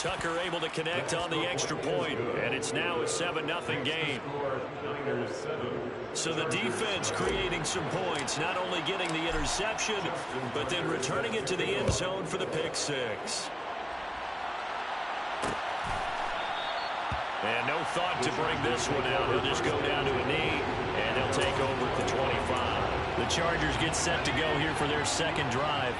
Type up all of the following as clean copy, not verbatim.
Tucker able to connect on the extra point, and it's now a 7-0 game. So the defense creating some points, not only getting the interception, but then returning it to the end zone for the pick six. And no thought to bring this one out. He'll just go down to a knee, and he'll take over at the 25. The Chargers get set to go here for their second drive.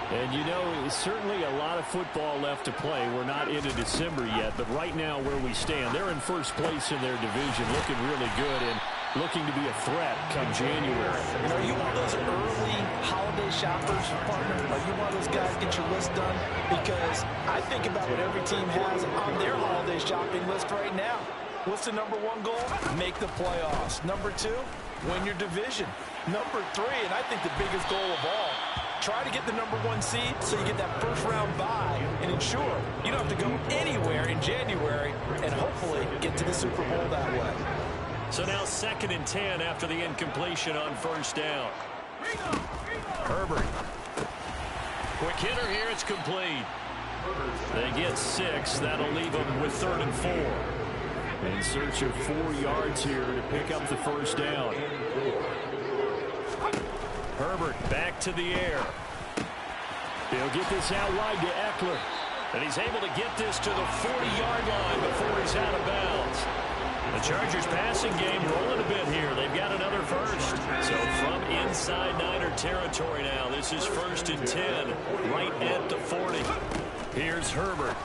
And, you know, certainly a lot of football left to play. We're not into December yet, but right now where we stand, they're in first place in their division, looking really good and looking to be a threat come January. And are you one of those early holiday shoppers, partner? Are you one of those guys get your list done? Because I think about what every team has on their holiday shopping list right now. What's the number one goal? Make the playoffs. Number two, win your division. Number three, and I think the biggest goal of all, try to get the number one seed so you get that first round bye and ensure you don't have to go anywhere in January and hopefully get to the Super Bowl that way. So now 2nd and 10 after the incompletion on first down. Herbert. Quick hitter here. It's complete. They get 6. That'll leave them with 3rd and 4. In search of 4 yards here to pick up the first down. Herbert back to the air. He'll get this out wide to Eckler. And he's able to get this to the 40-yard line before he's out of bounds. The Chargers passing game rolling a bit here. They've got another first. So from inside Niner territory now, this is 1st and 10, right at the 40. Here's Herbert.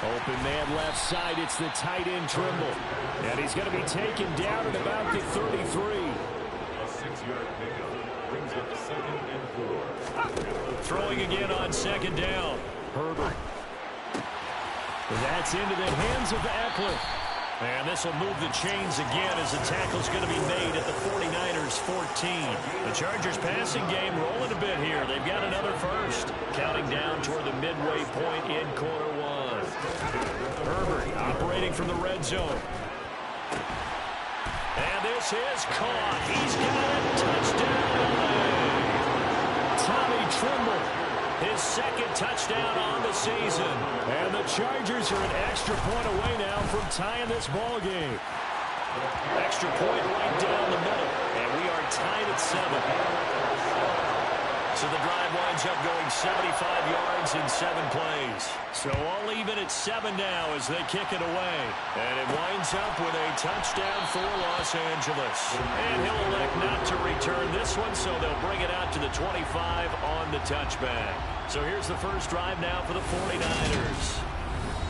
Open man left side. It's the tight end Trimble. And he's going to be taken down at about the 33. A 6-yard pickup brings up 2nd and 4. Throwing again on 2nd down. Herbert. That's into the hands of Eckler. And this will move the chains again as the tackle's going to be made at the 49ers 14. The Chargers passing game rolling a bit here. They've got another first. Counting down toward the midway point in quarter one. Herbert operating from the red zone. And this is caught. He's got it. Touchdown. Tommy Trimble. His 2nd touchdown on the season. And the Chargers are an extra point away now from tying this ball game. Extra point right down the middle. And we are tied at 7. So the drive winds up going 75 yards in 7 plays. So all even at 7 now as they kick it away. And it winds up with a touchdown for Los Angeles. And he'll elect not to return this one, so they'll bring it out to the 25 on the touchback. So here's the first drive now for the 49ers.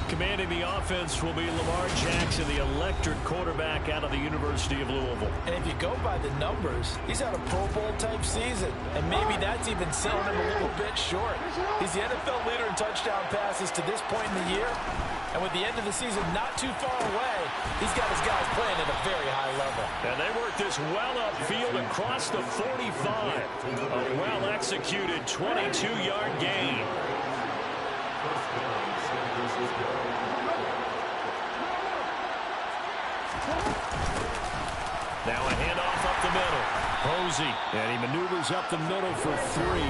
Commanding the offense will be Lamar Jackson, the electric quarterback out of the University of Louisville. And if you go by the numbers, he's had a Pro Bowl type season. And maybe that's even selling him a little bit short. He's the NFL leader in touchdown passes to this point in the year. And with the end of the season not too far away, he's got his guys playing at a very high level. And they work this well upfield across the 45. A well-executed 22-yard gain. Now a handoff up the middle. Posey. And he maneuvers up the middle for 3.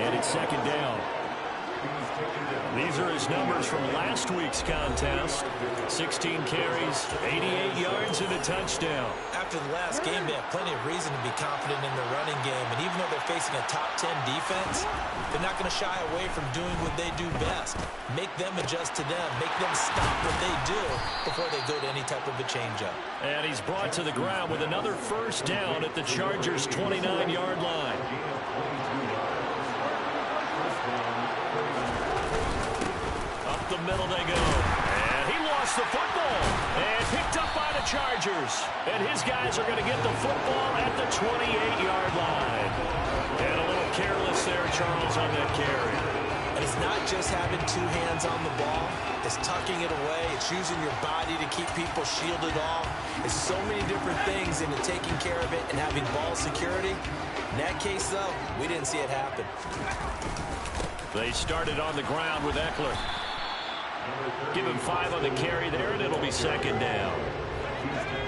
And it's 2nd down. These are his numbers from last week's contest. 16 carries, 88 yards, and a touchdown. After the last game, they have plenty of reason to be confident in their running game. And even though they're facing a top 10 defense, they're not going to shy away from doing what they do best. Make them adjust to them. Make them stop what they do before they go to any type of a changeup. And he's brought to the ground with another first down at the Chargers' 29-yard line. The middle they go. And he lost the football. And picked up by the Chargers. And his guys are going to get the football at the 28-yard line. And a little careless there, Charles, on that carry. And it's not just having 2 hands on the ball. It's tucking it away. It's using your body to keep people shielded off. It's so many different things into taking care of it and having ball security. In that case, though, we didn't see it happen. They started on the ground with Eckler. Give him 5 on the carry there, and it'll be 2nd down.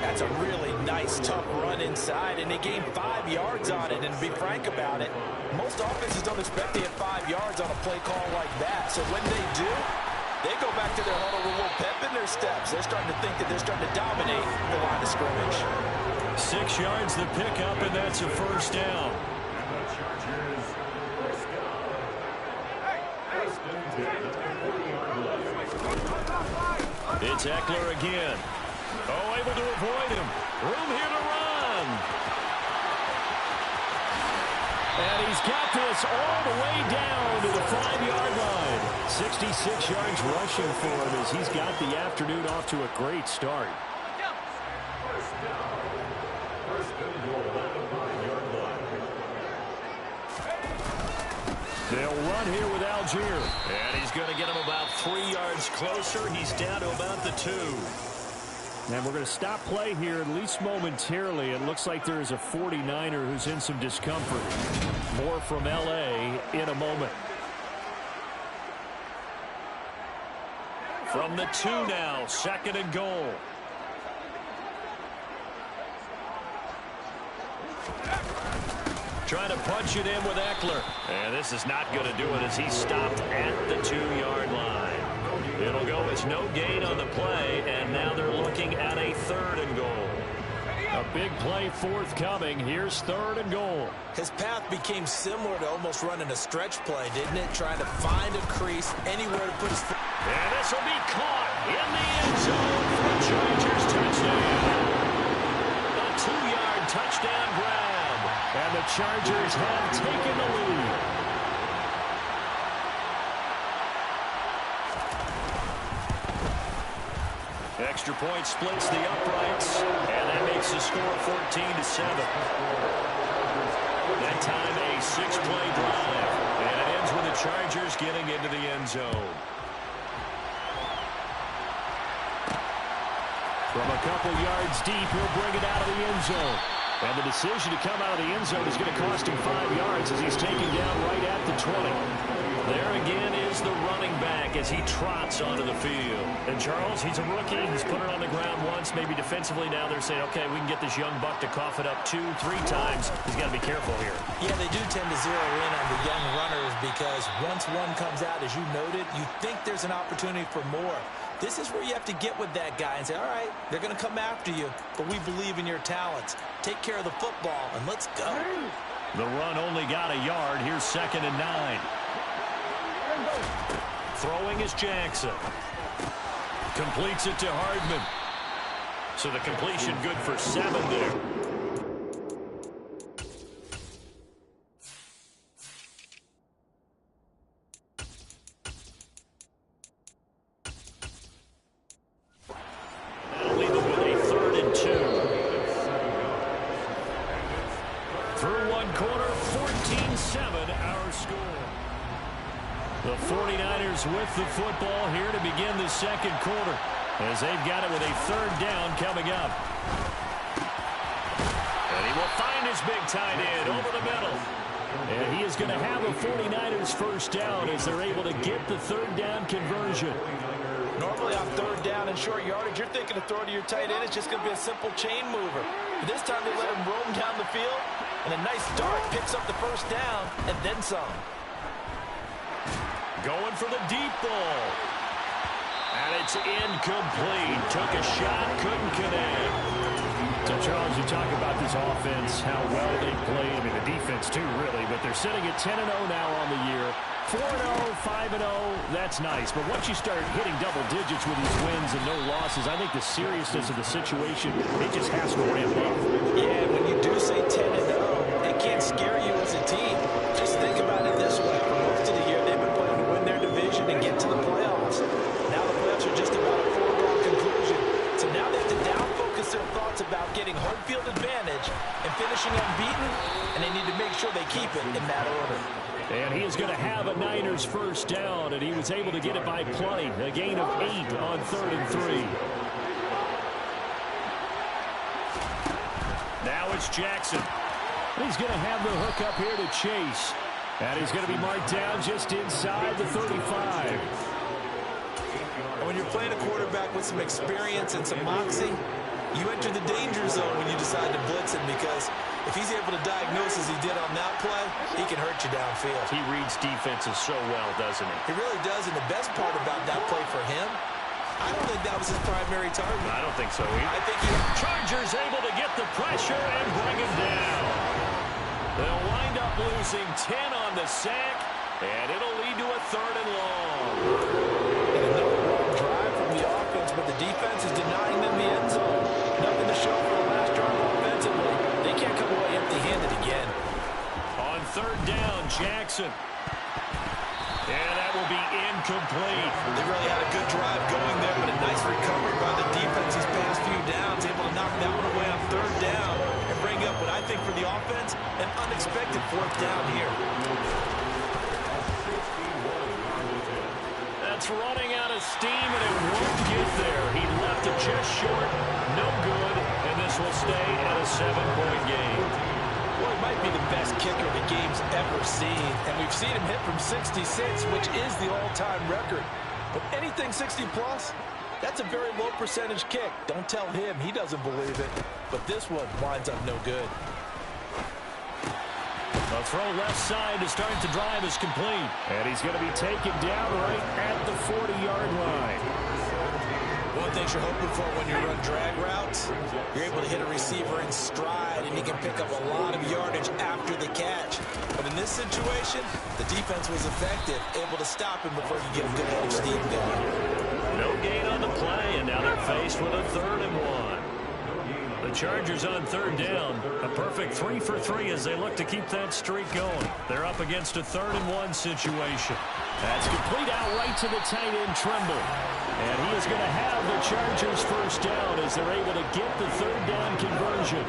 That's a really nice, tough run inside, and they gained 5 yards on it. And to be frank about it, most offenses don't expect to hit 5 yards on a play call like that. So when they do, They go back to their huddle with a little pep in their steps. They're starting to think that they're starting to dominate the line of scrimmage. 6 yards the pickup, and that's a first down. And the Chargers first down. First and 10 at the 40-yard line. It's Eckler again. Oh, able to avoid him. Room here to run. And he's got this all the way down to the 5-yard line. 66 yards rushing for him as he's got the afternoon off to a great start. First down. First and goal at the 5-yard line. They'll run here with Algier. And he's going to get him about 3 yards closer. He's down to about the 2. And we're going to stop play here, at least momentarily. It looks like there is a 49er who's in some discomfort. More from L.A. in a moment. From the 2 now, 2nd and goal. Trying to punch it in with Eckler. And this is not going to do it as he's stopped at the 2-yard line. It'll go as no gain on the play, and now they're looking at a 3rd and goal. A big play forthcoming. Here's 3rd and goal. His path became similar to almost running a stretch play, didn't it? Trying to find a crease anywhere to put his foot. And this will be caught in the end zone for a Chargers touchdown. A 2-yard touchdown grab. And the Chargers have taken the lead. Extra point splits the uprights, and that makes the score 14-7. That time a 6-play drive, and it ends with the Chargers getting into the end zone. From a couple yards deep, he'll bring it out of the end zone. And the decision to come out of the end zone is going to cost him 5 yards as he's taken down right at the 20. There again is the running back as he trots onto the field. And Charles, he's a rookie. He's put it on the ground once. Maybe defensively now they're saying, okay, we can get this young buck to cough it up 2-3 times. He's got to be careful here. Yeah, they do tend to zero in on the young runners because once one comes out, as you noted, you think there's an opportunity for more. This is where you have to get with that guy and say, all right, they're going to come after you, but we believe in your talents. Take care of the football, and let's go. The run only got a yard. Here's 2nd and 9. Throwing is Jackson. Completes it to Hardman. So the completion good for 7 there. That'll leave them with a 3rd and 2. Through one quarter, 14-7 our score. The 49ers with the football here to begin the 2nd quarter as they've got it with a 3rd down coming up. And he will find his big tight end over the middle. And he is going to have a 49ers first down as they're able to get the 3rd down conversion. Normally on 3rd down and short yardage, you're thinking of throwing to your tight end. It's just going to be a simple chain mover. But this time they let him roam down the field, and a nice dart picks up the first down and then some. Going for the deep ball. And it's incomplete. Took a shot, couldn't connect. So, Charles, you talk about this offense, how well they played. I mean, the defense, too, really. But they're sitting at 10-0 now on the year. 4-0, 5-0, that's nice. But once you start hitting double digits with these wins and no losses, I think the seriousness of the situation, it just has to ramp up. Yeah, when you do say 10-0, it can't scare you as a team. Just think about it this way. For most of the year, they've been playing to win their division and get to the playoffs. Now the playoffs are just about a foregone conclusion. So now they have to down-focus their thoughts about getting home field advantage and finishing unbeaten, and they need to make sure they keep it in that order. And he is going to have a Niners first down, and he was able to get it by plenty. A gain of 8 on 3rd and 3. Now it's Jackson. He's going to have the hook up here to Chase. And he's going to be marked down just inside the 35. When you're playing a quarterback with some experience and some moxie, you enter the danger zone when you decide to blitz him because If he's able to diagnose as he did on that play, he can hurt you downfield. He reads defenses so well, doesn't he? He really does, and the best part about that play for him, I don't think that was his primary target. I don't think so either. I think he... Chargers able to get the pressure and bring him down. They'll wind up losing 10 on the sack, and it'll lead to a 3rd and long. And another long drive from the offense, but the defense is denying them the end zone. Nothing to show for the last drive offensively. They can't come away empty-handed again. On 3rd down, Jackson. And that will be incomplete. They really had a good drive going there, but a nice recovery by the defense these past few downs, able to knock that one away on 3rd down and bring up what I think for the offense, an unexpected 4th down here. That's running out of steam, and it won't get there. He left it just short, no good, and this will stay at a 7-point game. Well, he might be the best kicker the game's ever seen, and we've seen him hit from 66, which is the all-time record. But anything 60-plus, that's a very low percentage kick. Don't tell him he doesn't believe it, but this one winds up no good. A throw left side to start the drive is complete. And he's going to be taken down right at the 40-yard line. One thing you're hoping for when you run drag routes, you're able to hit a receiver in stride, and he can pick up a lot of yardage after the catch. But in this situation, the defense was effective, able to stop him before you get a good head of steam going. No gain on the play, and now they're faced with a 3rd and 1. The Chargers on 3rd down. A perfect 3 for 3 as they look to keep that streak going. They're up against a 3rd and 1 situation. That's complete out right to the tight end, Tremble. And he is going to have the Chargers 1st down as they're able to get the 3rd down conversion.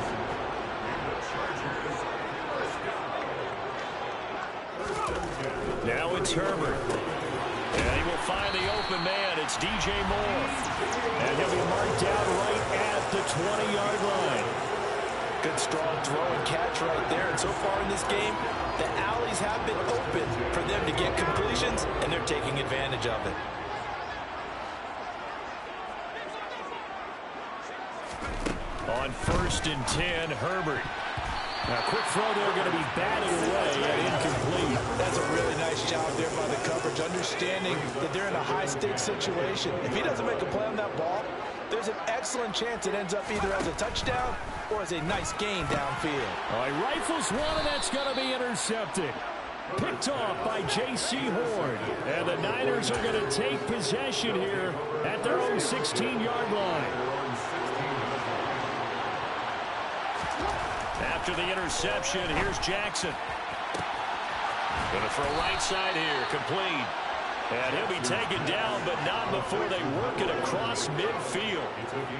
Now it's Herbert. And he will find the open man. It's DJ Moore. And he'll be marked down right at the 20-yard line. Good strong throw and catch right there. And so far in this game, the alleys have been open for them to get completions, and they're taking advantage of it. On 1st and 10, Herbert. Now, quick throw there, going to be batted away and incomplete. That's a really nice job there by the coverage, understanding that they're in a high-stakes situation. If he doesn't make a play on that ball, there's an excellent chance it ends up either as a touchdown or as a nice gain downfield. All right, rifles one, and that's going to be intercepted. Picked off by J.C. Horn. And the Niners are going to take possession here at their own 16-yard line. After the interception, here's Jackson. Going to throw right side here, complete. And he'll be taken down, but not before they work it across midfield.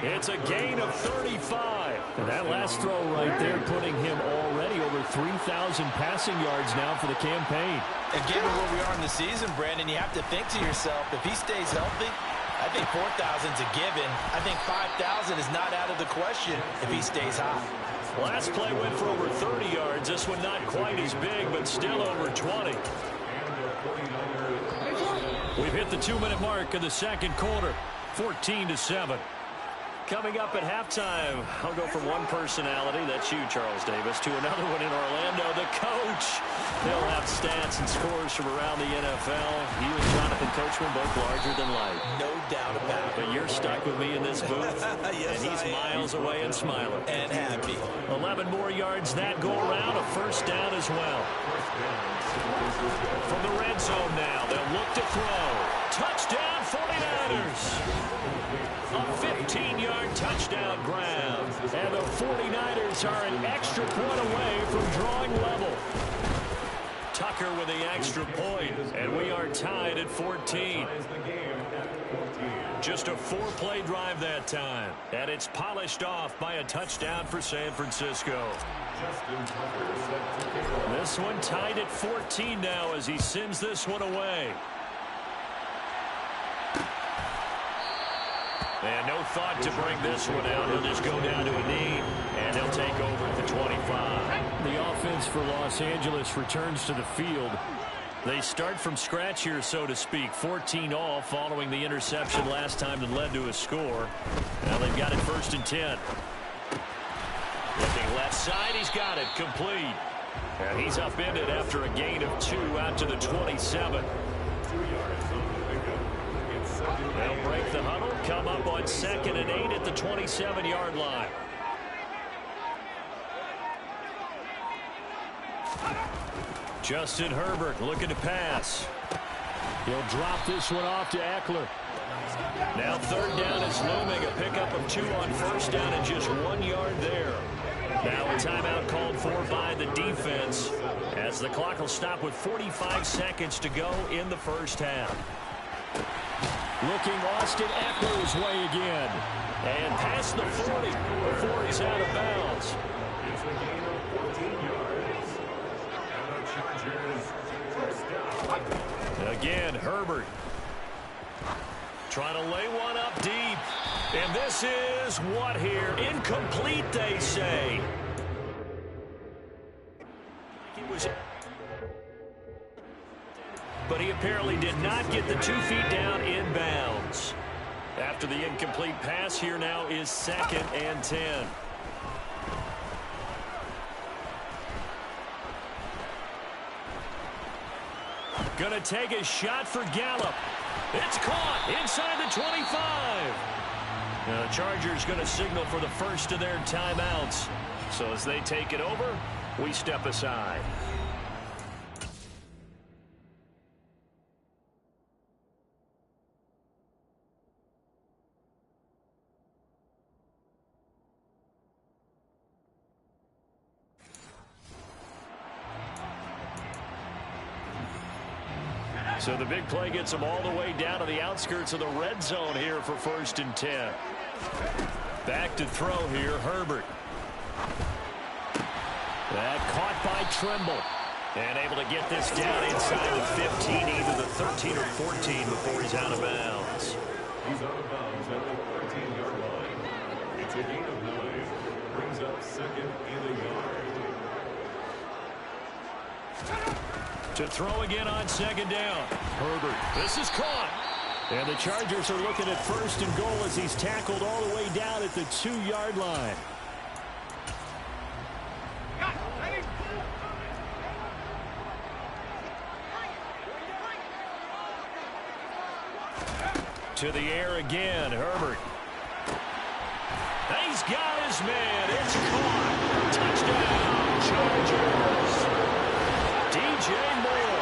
It's a gain of 35. And that last throw right there putting him already over 3,000 passing yards now for the campaign. And given where we are in the season, Brandon, you have to think to yourself, if he stays healthy, I think 4,000's a given. I think 5,000 is not out of the question if he stays hot. Last play went for over 30 yards. This one not quite as big, but still over 20. We've hit the 2-minute mark of the 2nd quarter, 14-7. Coming up at halftime, I'll go from one personality, that's you, Charles Davis, to another one in Orlando, the coach. They'll have stats and scores from around the NFL. You and Jonathan Coachman both larger than life. No doubt about it. But you're stuck with me in this booth, yes, and he's miles away and smiling. And happy. 11 more yards that go around, a 1st down as well. From the red zone now, they'll look to throw. Touchdown, 49ers. A 15-yard touchdown grab. And the 49ers are an extra point away from drawing level. Tucker with the extra point, and we are tied at 14. Just a 4-play drive that time, and it's polished off by a touchdown for San Francisco. This one tied at 14 now as he sends this one away. And no thought to bring this one out. He'll just go down to a knee, and he'll take over at the 25. The offense for Los Angeles returns to the field. They start from scratch here, so to speak. 14 all following the interception last time that led to a score. Now they've got it 1st and 10. Looking left side, he's got it, complete. And he's upended after a gain of 2 out to the 27. 2 yards on the pickup. It's second and They'll break the huddle, come up on 2nd and 8 at the 27-yard line. Justin Herbert looking to pass. He'll drop this one off to Eckler. Now 3rd down is looming. A pickup of 2 on 1st down and just 1 yard there. Now a timeout called for by the defense as the clock will stop with 45 seconds to go in the 1st half. Looking Austin Eckler's way again. And past the 40 before he's out of bounds. It's a gain of 14 yards. And the Chargers first down. Again, Herbert trying to lay one up deep. And this is what here? Incomplete, they say. But he apparently did not get the 2 feet down in bounds. After the incomplete pass, here now is 2nd and 10. Gonna take a shot for Gallup. It's caught inside the 25. The Chargers going to signal for the first of their timeouts. So as they take it over, we step aside. So the big play gets them all the way down to the outskirts of the red zone here for 1st and 10. Back to throw here, Herbert. That caught by Trimble. And able to get this down inside the 15, either the 13 or 14 before he's out of bounds. He's out of bounds at the 13-yard line. It's a gain of 9. Brings up 2nd and a yard. To throw again on 2nd down. Herbert. This is caught. And the Chargers are looking at 1st and goal as he's tackled all the way down at the 2-yard line. To the air again, Herbert. He's got his man. It's caught. Touchdown, Chargers. DJ Moore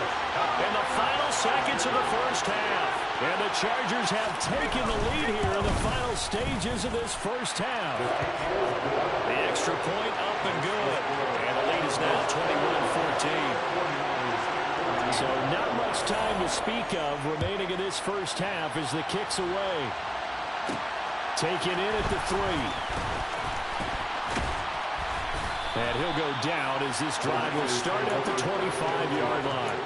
in the final seconds of the 1st half. And the Chargers have taken the lead here in the final stages of this 1st half. The extra point up and good. And the lead is now 21-14. So not much time to speak of remaining in this 1st half as the kick's away. Taken in at the 3. And he'll go down as this drive will start at the 25-yard line.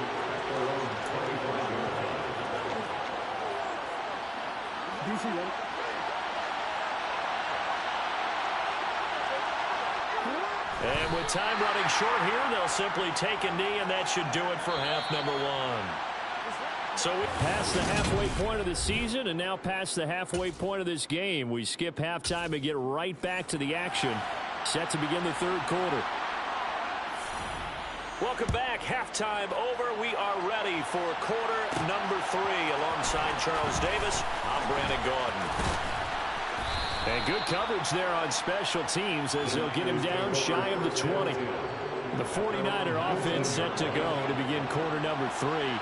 And with time running short here, they'll simply take a knee, and that should do it for half number 1. So we pass the halfway point of the season and now past the halfway point of this game. We skip halftime and get right back to the action. Set to begin the 3rd quarter. Welcome back. Halftime over. We are ready for quarter number 3. Alongside Charles Davis, I'm Brandon Gordon. And good coverage there on special teams as they'll get him down shy of the 20. The 49er offense set to go to begin quarter number 3.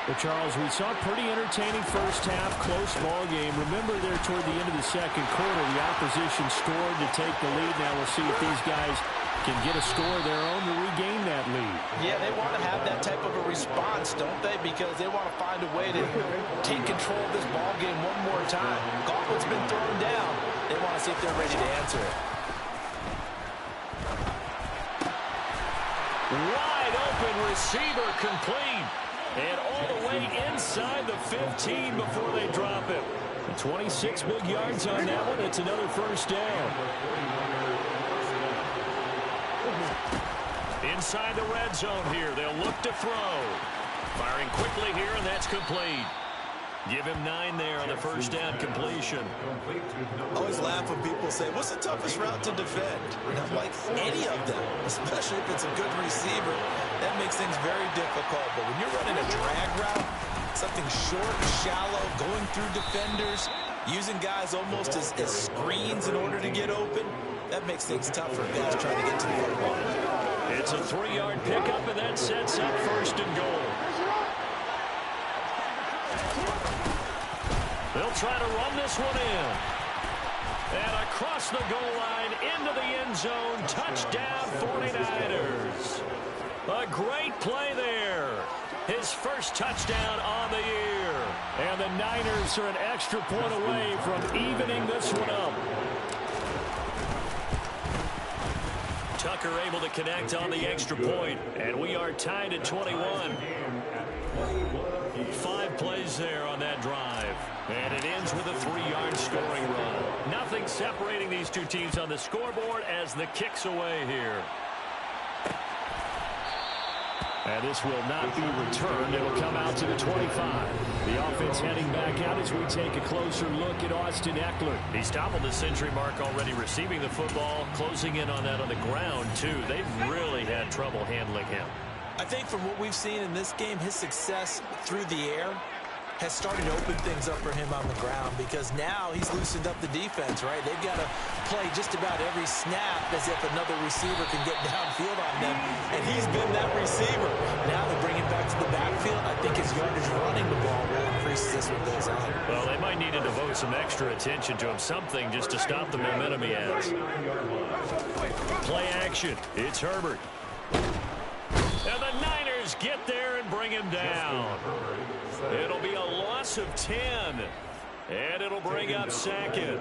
But Charles, we saw a pretty entertaining 1st half, close ball game. Remember there toward the end of the 2nd quarter, the opposition scored to take the lead. Now we'll see if these guys can get a score of their own to regain that lead. Yeah, they want to have that type of a response, don't they? Because they want to find a way to take control of this ball game one more time. Gauntlet's been thrown down. They want to see if they're ready to answer it. Wide open receiver complete. And all the way inside the 15 before they drop it. 26 big yards on that one. It's another 1st down. Inside the red zone here. They'll look to throw. Firing quickly here, and that's complete. Give him 9 there on the first down completion. I always laugh when people say, what's the toughest route to defend? And I'm like, any of them, especially if it's a good receiver. That makes things very difficult. But when you're running a drag route, something short, shallow, going through defenders, using guys almost as screens in order to get open, that makes things tough for guys trying to get to the football. It's a 3-yard pickup, and that sets up first and goal. They'll try to run this one in. And across the goal line, into the end zone, touchdown 49ers. A great play there. His first touchdown on the year. And the Niners are an extra point away from evening this one up. Tucker able to connect on the extra point, and we are tied at 21. 5 plays there on that drive. And it ends with a 3-yard scoring run. Nothing separating these two teams on the scoreboard as the kick's away here. And this will not be returned. It'll come out to the 25. The offense heading back out as we take a closer look at Austin Eckler. He's toppled the century mark already receiving the football, closing in on that on the ground, too. They've really had trouble handling him. I think from what we've seen in this game, his success through the air has started to open things up for him on the ground because now he's loosened up the defense, right? They've got to play just about every snap as if another receiver can get downfield on them, and he's been that receiver. Now they bring him back to the backfield. I think his yardage running the ball will increase as this one goes on. Well, they might need to devote some extra attention to him, something just to stop the momentum he has. Play action. It's Herbert. And the Niners get there and bring him down. It'll be a loss of 10. And it'll bring up second.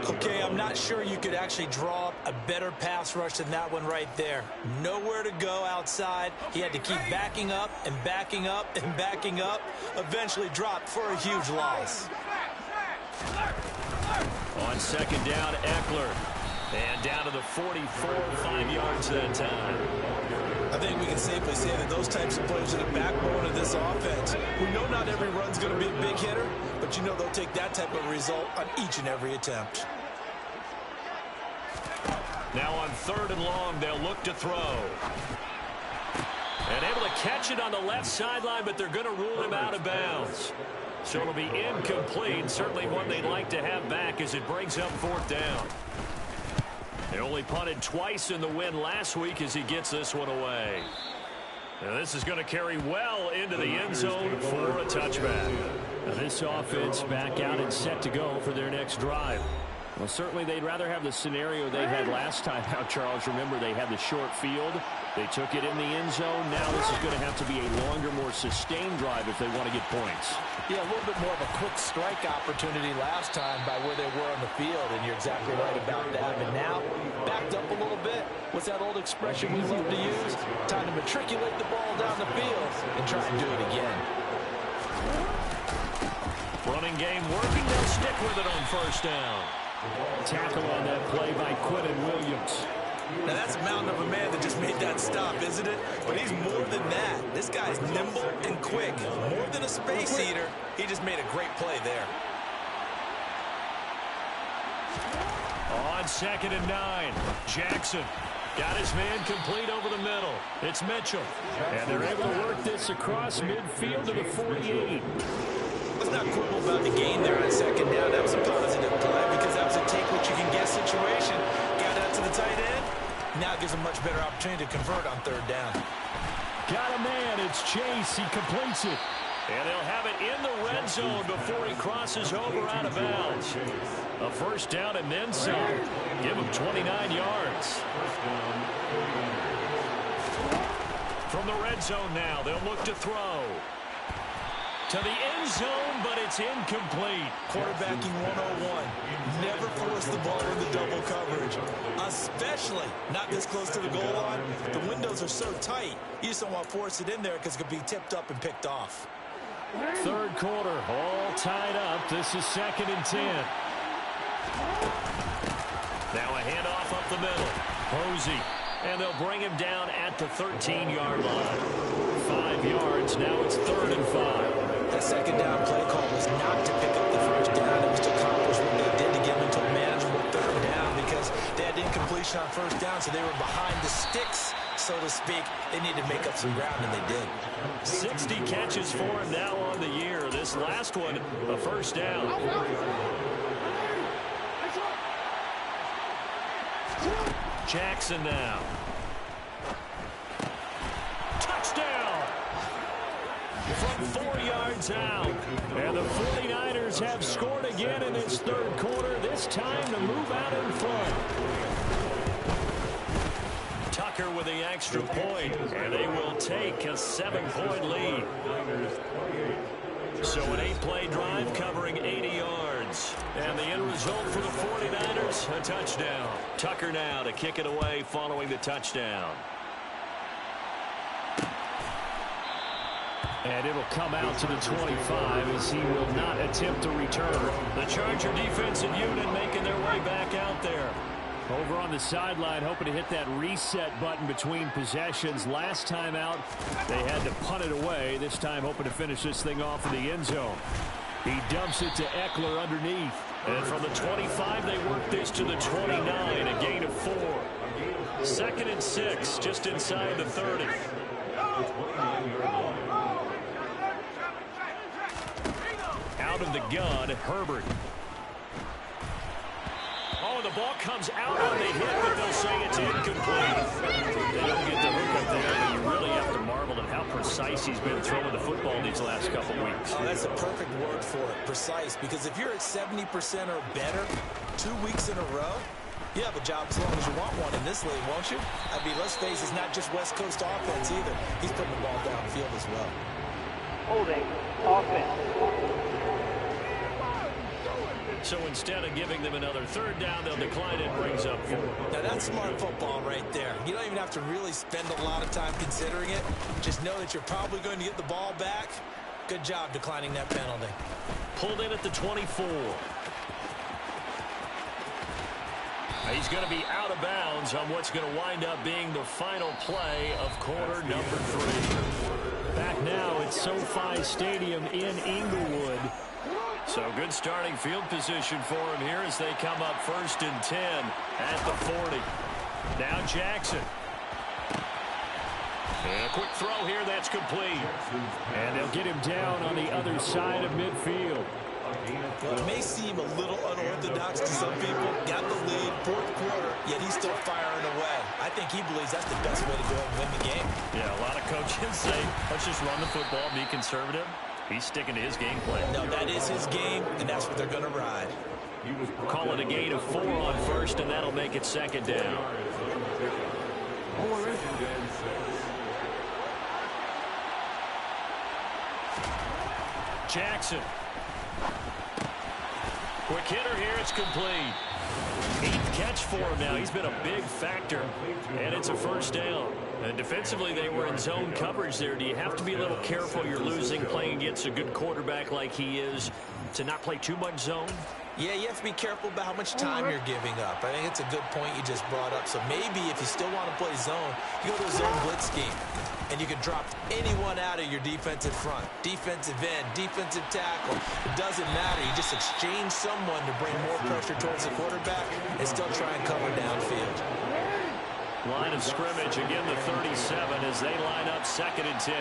Okay, I'm not sure you could actually draw up a better pass rush than that one right there. Nowhere to go outside. He had to keep backing up and backing up and backing up. Eventually dropped for a huge loss. On second down, Eckler. And down to the 44, 5 yards that time. I think we can safely say that those types of plays are the backbone of this offense. We know not every run's going to be a big hitter, but you know they'll take that type of result on each and every attempt. Now on 3rd and long, they'll look to throw. And able to catch it on the left sideline, but they're going to rule him out of bounds. So it'll be incomplete. Certainly one they'd like to have back as it brings up 4th down. They only punted twice in the win last week as he gets this one away. And this is going to carry well into the end zone for a touchback. Now this offense back out and set to go for their next drive. Well, certainly they'd rather have the scenario they had last time out, Charles. Remember, they had the short field. They took it in the end zone. Now this is going to have to be a longer, more sustained drive if they want to get points. Yeah, a little bit more of a quick strike opportunity last time by where they were on the field, and you're exactly right about that. But now, backed up a little bit. What's that old expression we love to use? Time to matriculate the ball down the field and try and do it again. Running game working. They'll stick with it on 1st down. Tackle on that play by Quinton Williams. Now, that's a mountain of a man that just made that stop, isn't it? But he's more than that. This guy's nimble and quick. More than a space eater. He just made a great play there. On 2nd and 9, Jackson got his man complete over the middle. It's Mitchell. And they're able to work this across midfield to the 48. Let's not quibble about the gain there on 2nd down. That was a positive play because that was a take-what-you-can-get situation. Got out to the tight end. Now it gives a much better opportunity to convert on 3rd down. Got a man. It's Chase. He completes it. And they'll have it in the red zone before he crosses over out of bounds. A 1st down and then some. Give him 29 yards. From the red zone now, they'll look to throw. To the end zone, but it's incomplete. Quarterbacking 101. Never force the ball into double coverage, especially not this close to the goal line. The windows are so tight, you just don't want to force it in there because it could be tipped up and picked off. 3rd quarter, all tied up. This is 2nd and 10. Now a handoff up the middle. Posey. And they'll bring him down at the 13-yard line. 5 yards. Now it's 3rd and 5. That 2nd down play call was separation on first down, so they were behind the sticks, so to speak. They needed to make up some ground, and they did. 60 catches for him now on the year. This last one, a first down. Jackson now. Touchdown! From 4 yards out. And the 49ers have scored again in this third quarter, this time to move out in front. Tucker with the extra point, and they will take a 7-point lead. So an 8-play drive covering 80 yards. And the end result for the 49ers, a touchdown. Tucker now to kick it away following the touchdown. And it'll come out to the 25 as he will not attempt to return. The Charger defensive unit making their way back out there. Over on the sideline, hoping to hit that reset button between possessions. Last time out, they had to punt it away. This time, hoping to finish this thing off in the end zone. He dumps it to Eckler underneath. And from the 25, they work this to the 29, a gain of 4. 2nd and 6, just inside the 30. Out of the gun, Herbert. Oh, the ball comes out on the hit, but they'll say it's incomplete. They don't get the hook up there, but you really have to marvel at how precise he's been throwing the football these last couple weeks. Oh, that's a perfect word for it, precise, because if you're at 70% or better 2 weeks in a row, you have a job as long as you want one in this league, won't you? I mean, let's face it, it's not just West Coast offense either. He's putting the ball downfield as well. Holding offense. So instead of giving them another third down, they'll decline it, brings up 4. Now, that's smart football right there. You don't even have to really spend a lot of time considering it. Just know that you're probably going to get the ball back. Good job declining that penalty. Pulled in at the 24. He's going to be out of bounds on what's going to wind up being the final play of quarter number 3. Back now at SoFi Stadium in Inglewood. So good starting field position for him here as they come up 1st and 10 at the 40. Now Jackson. And a quick throw here, that's complete. And they'll get him down on the other side of midfield. Well, it may seem a little unorthodox to some people. Got the lead, 4th quarter, yet he's still firing away. I think he believes that's the best way to go and win the game. Yeah, a lot of coaches say, let's just run the football, be conservative. He's sticking to his game plan. No, that is his game, and that's what they're going to ride. Call it a gain of 4 on 1st, and that'll make it 2nd down. Jackson. Quick hitter here, it's complete. 8th catch for him now. He's been a big factor, and it's a 1st down. And defensively, they were in zone coverage there. Do you have to be a little careful? You're losing, playing against a good quarterback like he is, to not play too much zone? Yeah, you have to be careful about how much time you're giving up. I think it's a good point you just brought up. So maybe if you still want to play zone, you go to a zone blitz scheme. And you can drop anyone out of your defensive front. Defensive end, defensive tackle. It doesn't matter. You just exchange someone to bring more pressure towards the quarterback and still try and cover downfield. Line of scrimmage, again the 37 as they line up 2nd and 10.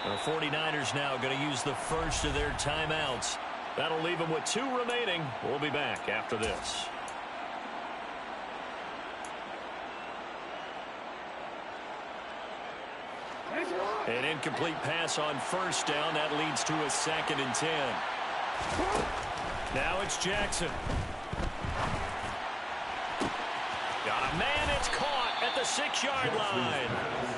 The 49ers now going to use the first of their timeouts. That'll leave them with 2 remaining. We'll be back after this. An incomplete pass on 1st down. That leads to a 2nd and 10. Now it's Jackson. Got a man, it's caught at the 6-yard line.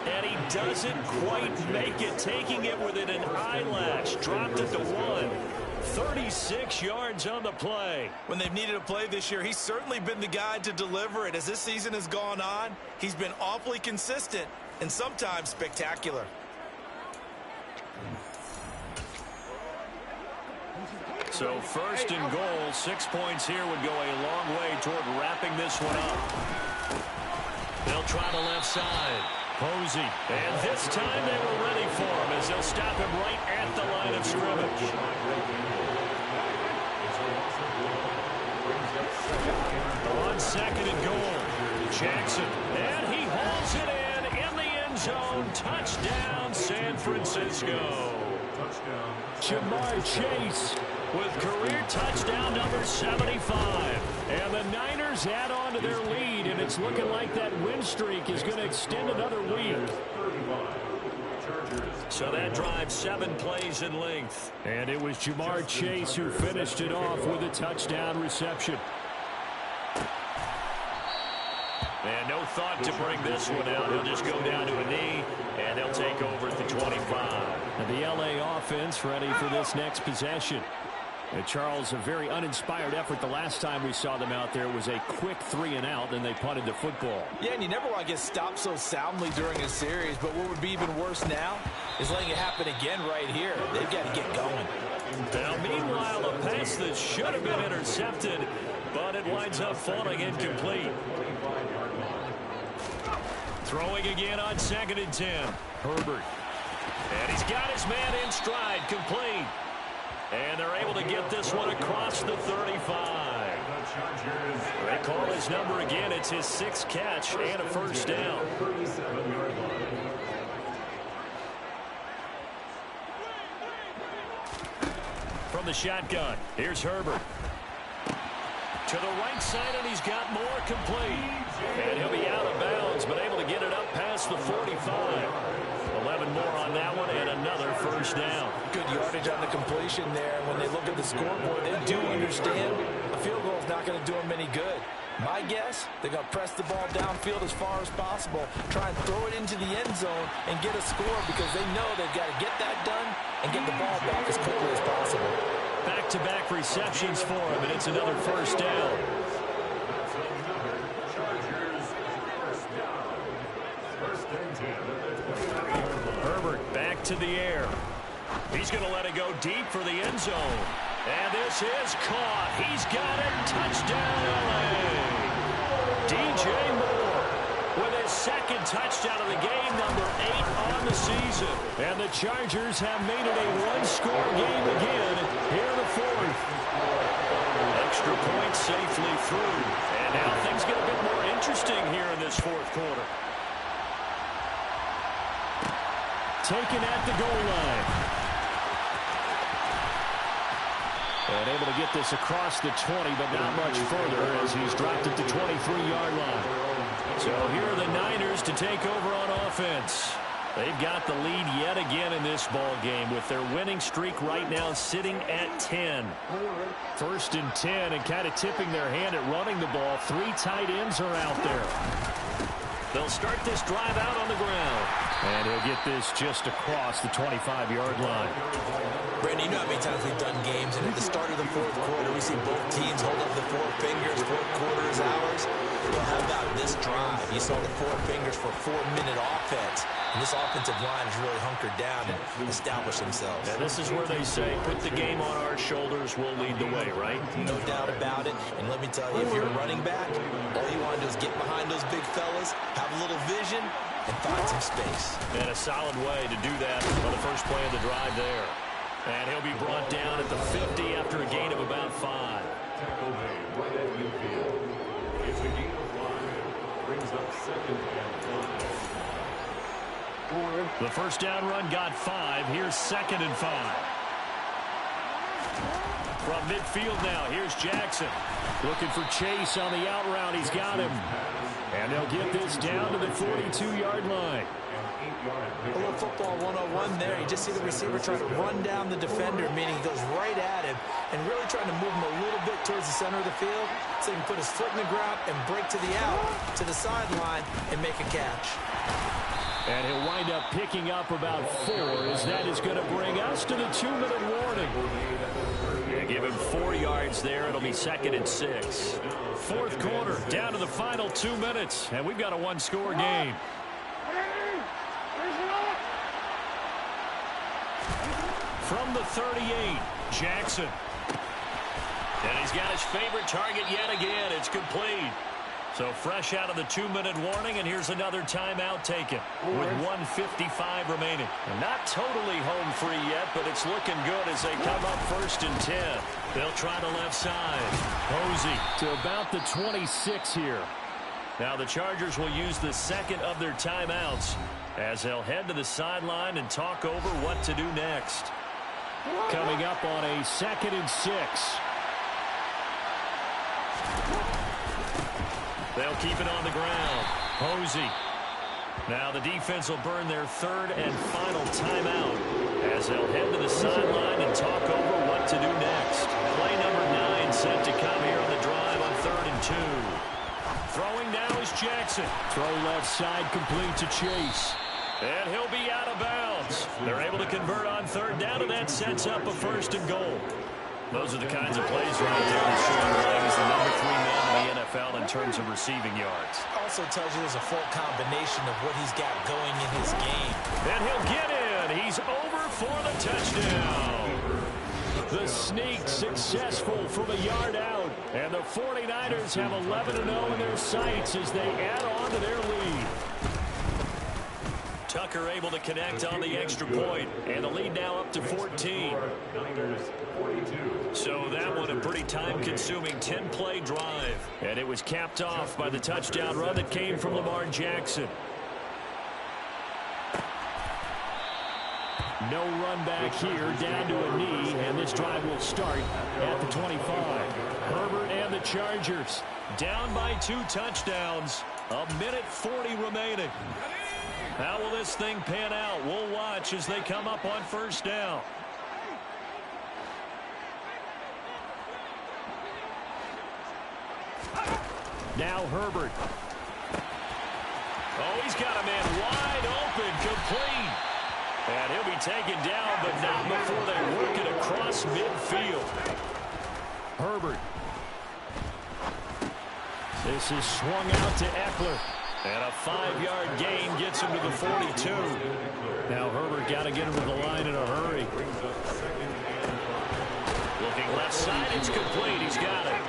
And he doesn't quite make it, taking it within an eyelash. Dropped it to 1. 36 yards on the play. When they've needed a play this year, he's certainly been the guy to deliver it. As this season has gone on, he's been awfully consistent and sometimes spectacular. So 1st and goal, 6 points here would go a long way toward wrapping this one up. They'll try the left side. Posey. And this time they were ready for him as they'll stop him right at the line of scrimmage. On 2nd Jackson, and he hauls it in the end zone. Touchdown, San Francisco. Jamar Chase with career touchdown number 75. And the Niners add on to their lead, and it's looking like that win streak is going to extend another week. So that drive 7 plays in length. And it was Jamar Chase who finished it off with a touchdown reception. And no thought to bring this one out. He'll just go down to a knee, and they'll take over at the 25. And the L.A. offense ready for this next possession. And Charles, a very uninspired effort the last time we saw them out there was a quick 3-and-out, and they punted the football. Yeah, and you never want to get stopped so soundly during a series, but what would be even worse now is letting it happen again right here. They've got to get going. Now, meanwhile, a pass that should have been intercepted, but it winds up falling incomplete. Throwing again on 2nd and 10. Herbert. And he's got his man in stride, complete. And they're able to get this one across the 35. They call his number again. It's his 6th catch and a first down. From the shotgun, here's Herbert. To the right side, and he's got more, complete. And he'll be out of bounds, but able to get it up past the 45. 11 more on that one, and another first down. Good yardage on the completion there. When they look at the scoreboard, they do understand a field goal is not going to do them any good. My guess, they're going to press the ball downfield as far as possible, try and throw it into the end zone and get a score because they know they've got to get that done and get the ball back as quickly as possible. Back-to-back receptions for him, and it's another first down. Herbert back to the air. He's going to let it go deep for the end zone. And this is caught. He's got it. Touchdown, LA. DJ Moore with his 2nd touchdown of the game, number 8 on the season. And the Chargers have made it a one-score game again here in the 4th. Extra point safely through. And now things get a bit more interesting here in this 4th quarter. Taken at the goal line. And able to get this across the 20, but not much further as he's dropped at the 23-yard line. So here are the Niners to take over on offense. They've got the lead yet again in this ball game with their winning streak right now sitting at 10. 1st and 10, and kind of tipping their hand at running the ball. 3 tight ends are out there. They'll start this drive out on the ground. And he'll get this just across the 25-yard line. Brandon, you know how many times we've done games, and at the start of the 4th quarter, we see both teams hold up the 4 fingers. 4th quarter is ours. Well, how about this drive? You saw the 4 fingers for 4-minute offense. And this offensive line has really hunkered down and established themselves. And this is where they say, put the game on our shoulders, we'll lead the way, right? No doubt about it. And let me tell you, if you're a running back, all you want to do is get behind those big fellas, have a little vision, and find some space. And a solid way to do that on the first play of the drive there. And he'll be brought down at the 50 after a gain of about 5. Tackle made right at midfield. It's a gain of 5. Brings up 2nd and 5. The first down run got 5. Here's 2nd and 5. From midfield now, here's Jackson. Looking for Chase on the out route. He's got him. And they'll get this down to the 42-yard line. A little football 101 there. You just see the receiver trying to run down the defender, meaning he goes right at him and really trying to move him a little bit towards the center of the field so he can put his foot in the ground and break to the out, to the sideline, and make a catch. And he'll wind up picking up about 4 as that is going to bring us to the 2-minute warning. Yeah, give him 4 yards there. It'll be 2nd and 6. 4th quarter, down to the final 2 minutes, and we've got a one-score game. From the 38, Jackson. And he's got his favorite target yet again. It's complete. So fresh out of the 2-minute warning, and here's another timeout taken with 1:55 remaining. And not totally home free yet, but it's looking good as they come up 1st and 10. They'll try the left side. Posey to about the 26 here. Now the Chargers will use the second of their timeouts as they'll head to the sideline and talk over what to do next. Coming up on a 2nd and 6. They'll keep it on the ground. Posey. Now the defense will burn their 3rd and final timeout as they'll head to the sideline and talk over what to do next. Play number 9 set to come here on the drive on 3rd and 2. Throwing now is Jackson. Throw left side complete to Chase. And he'll be out of bounds. They're able to convert on 3rd down, and that sets up a 1st and goal. Those are the kinds of plays right there that Sean Lang is the number 3 man in the NFL in terms of receiving yards. Also tells you there's a full combination of what he's got going in his game. And he'll get in. He's over for the touchdown. The sneak successful from a yard out. And the 49ers have 11-0 in their sights as they add on to their lead. Tucker able to connect on the extra point, and the lead now up to 14. So that one a pretty time-consuming 10-play drive. And it was capped off by the touchdown run that came from Lamar Jackson. No run back here, down to a knee, and this drive will start at the 25. Herbert and the Chargers down by 2 touchdowns. 1:40 remaining. How will this thing pan out? We'll watch as they come up on 1st down. Now Herbert. Oh, he's got a man wide open, complete. And he'll be taken down, but not before they work it across midfield. Herbert. This is swung out to Eckler. And a 5-yard gain gets him to the 42. Now Herbert got to get him to the line in a hurry. Looking left side, it's complete. He's got it.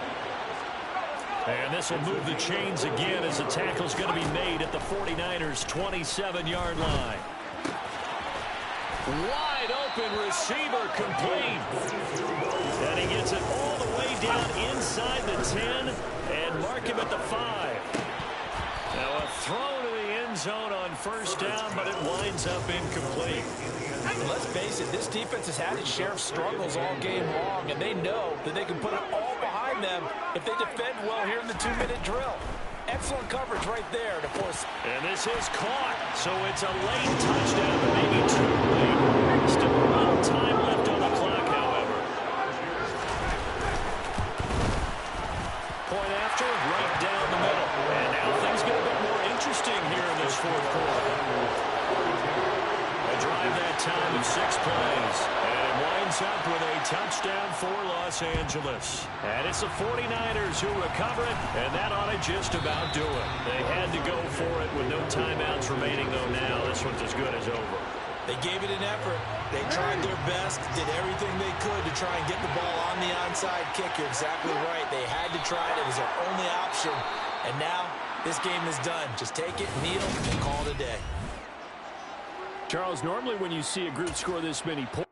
And this will move the chains again as the tackle's going to be made at the 49ers' 27-yard line. Wide open receiver complete. And he gets it all the way down inside the 10 and mark him at the 5. Now a throw to the end zone on 1st down, but it winds up incomplete. Let's face it, this defense has had its share of struggles all game long, and they know that they can put it all behind them if they defend well here in the 2-minute drill. Excellent coverage right there to force. And this is caught, so it's a late touchdown, but maybe too late. Still a little time left on the clock, however. Point after, right down the middle. And now things get a bit more interesting here in this 4th quarter. A drive that time of 6 plays. And it winds up with a touchdown for Los Angeles. And it's the 49ers who recover it, and that ought to just about do it. They had to go for it with no timeouts remaining, though now this one's as good as over. They gave it an effort. They tried their best, did everything they could to try and get the ball on the onside kick. You're exactly right. They had to try it. It was their only option. And now this game is done. Just take it, kneel, and call it a day. Charles, normally when you see a group score this many points,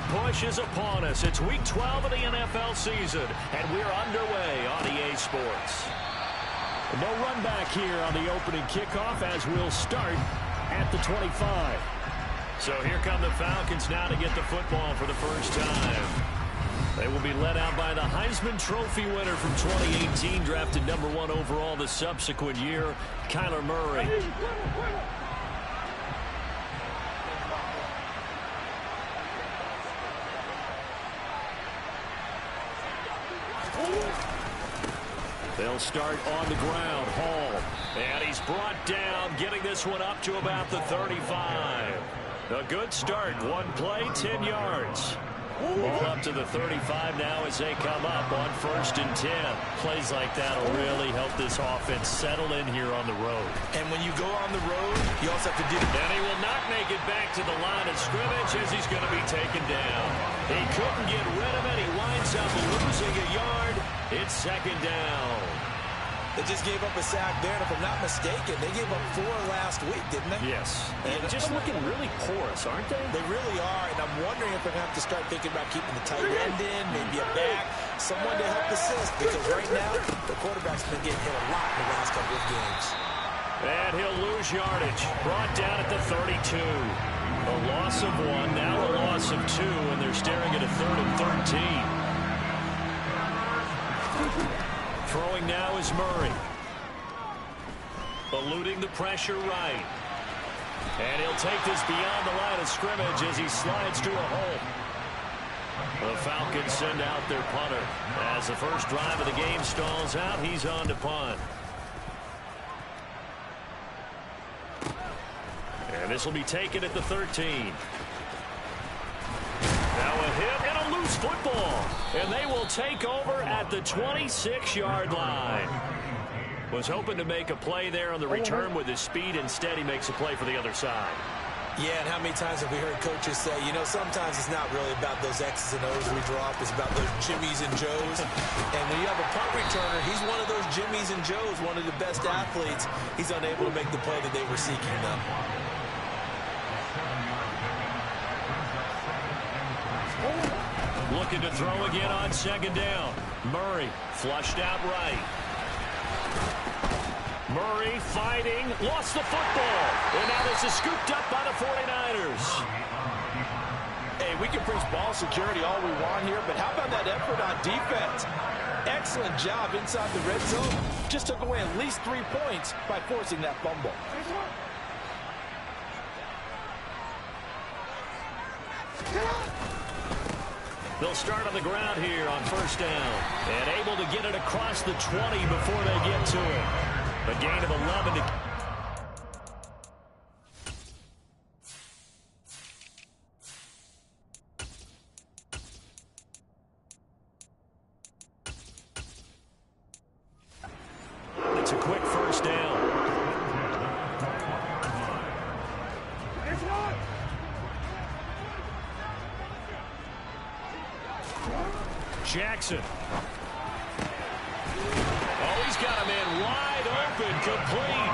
push is upon us. It's Week 12 of the NFL season, and we're underway on EA Sports. No run back here on the opening kickoff as we'll start at the 25. So here come the Falcons now to get the football for the first time. They will be led out by the Heisman Trophy winner from 2018, drafted #1 overall the subsequent year, Kyler Murray. They'll start on the ground. Hall. And he's brought down, getting this one up to about the 35. A good start. One play, 10 yards. Ball up to the 35 now as they come up on 1st and 10. Plays like that will really help this offense settle in here on the road. And when you go on the road, you also have to do... And he will not make it back to the line of scrimmage as he's going to be taken down. He couldn't get rid of it. He winds up losing a yard. It's 2nd down. They just gave up a sack there, and if I'm not mistaken, they gave up 4 last week, didn't they? Yes. And just looking really porous, aren't they? They really are, and I'm wondering if they're going to have to start thinking about keeping the tight end in, maybe a back, someone to help assist, because right now, the quarterback's been getting hit a lot in the last couple of games. And he'll lose yardage. Brought down at the 32. A loss of 1, now a loss of 2, and they're staring at a 3rd and 13. Throwing now is Murray. Eluding the pressure right. And he'll take this beyond the line of scrimmage as he slides to a hole. The Falcons send out their punter. As the first drive of the game stalls out, he's on to punt. And this will be taken at the 13. Now a hit and a loose football. And they will take over at the 26-yard line. Was hoping to make a play there on the return with his speed. Instead, he makes a play for the other side. Yeah, and how many times have we heard coaches say, you know, sometimes it's not really about those X's and O's we drop. It's about those Jimmies and Joes. And when you have a punt returner, he's one of those Jimmies and Joes, one of the best athletes. He's unable to make the play that they were seeking, though. Looking to throw again on 2nd down. Murray flushed out right. Murray fighting, lost the football. And now this is scooped up by the 49ers. Hey, we can preach ball security all we want here, but how about that effort on defense? Excellent job inside the red zone. Just took away at least 3 points by forcing that fumble. They'll start on the ground here on 1st down. And able to get it across the 20 before they get to it. A gain of 11 to... It's a quick 1st down. Jackson. Oh, he's got him in wide open, complete.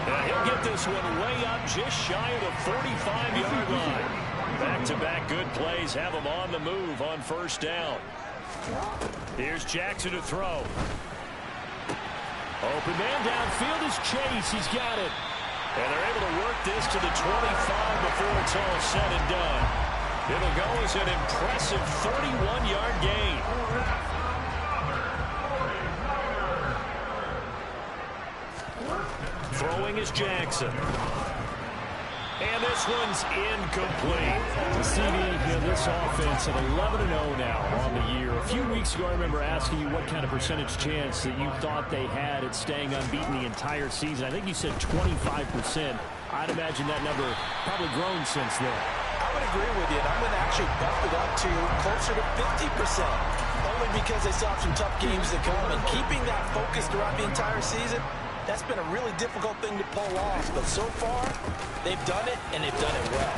And he'll get this one way up just shy of the 45-yard line. Back-to-back good plays have him on the move on 1st down. Here's Jackson to throw. Open man downfield is Chase. He's got it. And they're able to work this to the 25 before it's all said and done. It'll go as an impressive 31-yard gain. Throwing is Jackson. And this one's incomplete. CD, this offense at 11-0 now on the year. A few weeks ago, I remember asking you what kind of percentage chance that you thought they had at staying unbeaten the entire season. I think you said 25%. I'd imagine that number probably grown since then. I would agree with you, and I'm going to actually bump it up to closer to 50%, only because they still have some tough games to come, and keeping that focus throughout the entire season, that's been a really difficult thing to pull off. But so far, they've done it, and they've done it well.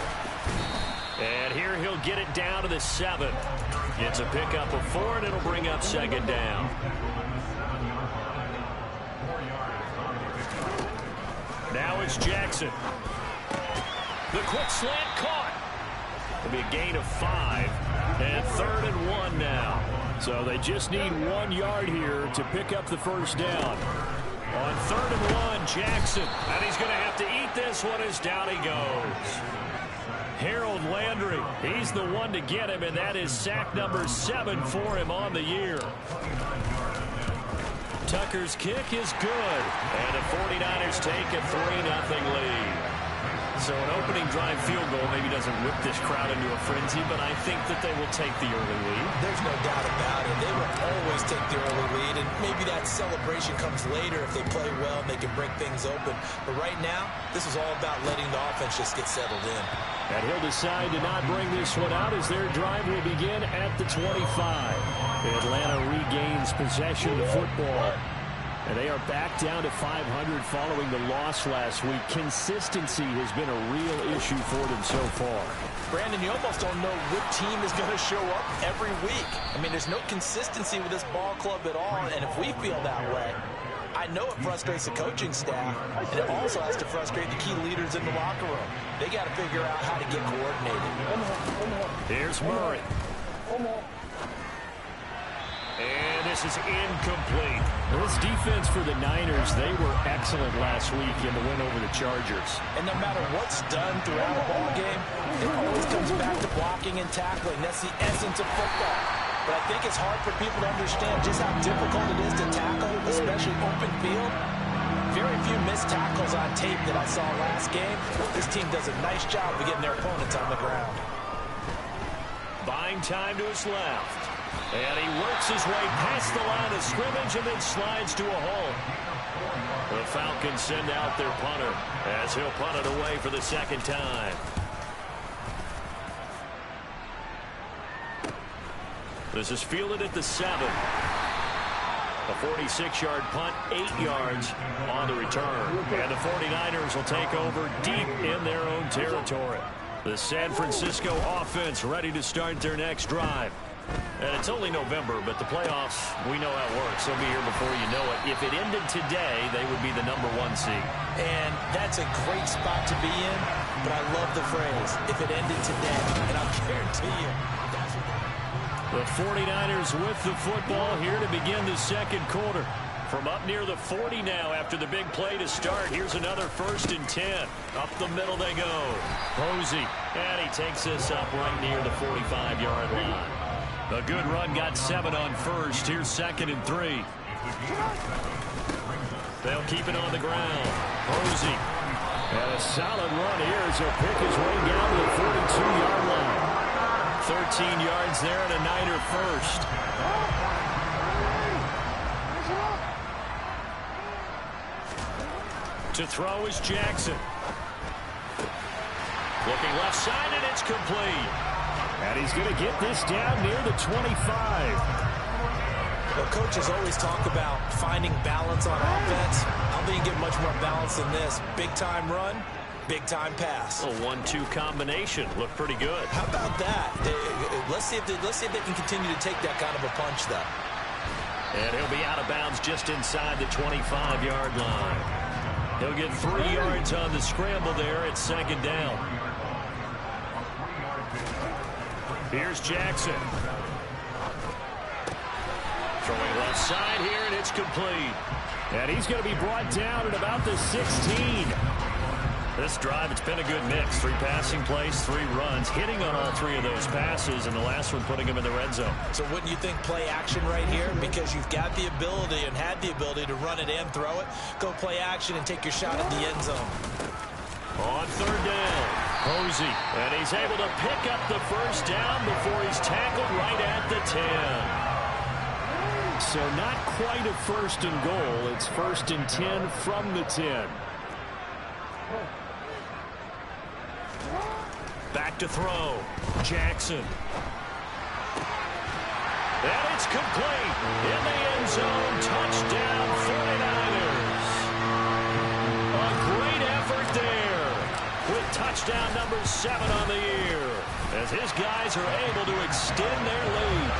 And here he'll get it down to the 7. It's a pickup of 4, and it'll bring up 2nd down. Now it's Jackson. The quick slant caught. It'll be a gain of 5. And 3rd and 1 now. So they just need 1 yard here to pick up the first down. On 3rd and 1, Jackson. And he's going to have to eat this one as down he goes. Harold Landry, he's the one to get him, and that is sack number 7 for him on the year. Tucker's kick is good, and the 49ers take a 3-0 lead. So an opening drive field goal maybe doesn't whip this crowd into a frenzy, but I think that they will take the early lead. There's no doubt about it. They will always take the early lead, and maybe that celebration comes later if they play well and they can break things open. But right now, this is all about letting the offense just get settled in. And he'll decide to not bring this one out as their drive will begin at the 25. Atlanta regains possession of the football. And they are back down to 500 following the loss last week. Consistency has been a real issue for them so far. Brandon, you almost don't know what team is going to show up every week. I mean, there's no consistency with this ball club at all, and if we feel that way, I know it frustrates the coaching staff, and it also has to frustrate the key leaders in the locker room. They got to figure out how to get coordinated. Here's Murray. And this is incomplete. This defense for the Niners, they were excellent last week in the win over the Chargers. And no matter what's done throughout a ball game, it always comes back to blocking and tackling. That's the essence of football. But I think it's hard for people to understand just how difficult it is to tackle, especially open field. Very few missed tackles on tape that I saw last game. This team does a nice job of getting their opponents on the ground. Buying time to his left. And he works his way past the line of scrimmage and then slides to a hole. The Falcons send out their punter as he'll punt it away for the second time. This is fielded at the 7. A 46-yard punt, 8 yards on the return. And the 49ers will take over deep in their own territory. The San Francisco offense ready to start their next drive. And it's only November, but the playoffs, we know how it works. They'll be here before you know it. If it ended today, they would be the #1 seed. And that's a great spot to be in, but I love the phrase, if it ended today. And I'll guarantee you, that's what the 49ers with the football here to begin the second quarter. From up near the 40 now after the big play to start. Here's another 1st and 10. Up the middle they go. Posey, and he takes this up right near the 45-yard line. A good run got 7 on first. Here's 2nd and 3. They'll keep it on the ground. Posey. And a solid run here as he'll pick his way down to the 42-yard line. 13 yards there and a Niner first. To throw is Jackson. Looking left side, and it's complete. And he's going to get this down near the 25. Well, coaches always talk about finding balance on offense. I don't think you get much more balance than this. Big-time run, big-time pass. A 1-2 combination. Looked pretty good. How about that? Let's see if they can continue to take that kind of a punch, though. And he'll be out of bounds just inside the 25-yard line. He'll get 3 yards on the scramble there at 2nd down. Here's Jackson. Throwing left side here, and it's complete. And he's going to be brought down at about the 16. This drive, it's been a good mix. 3 passing plays, 3 runs, hitting on all 3 of those passes, and the last one putting him in the red zone. So wouldn't you think play action right here? Because you've got the ability and had the ability to run it and throw it. Go play action and take your shot at the end zone. On 3rd down, Posey, and he's able to pick up the first down before he's tackled right at the 10. So not quite a 1st and goal. It's 1st and 10 from the 10. Back to throw. Jackson. And it's complete. In the end zone. Touchdown 49ers. A great effort there. With touchdown number 7 on the year. As his guys are able to extend their lead.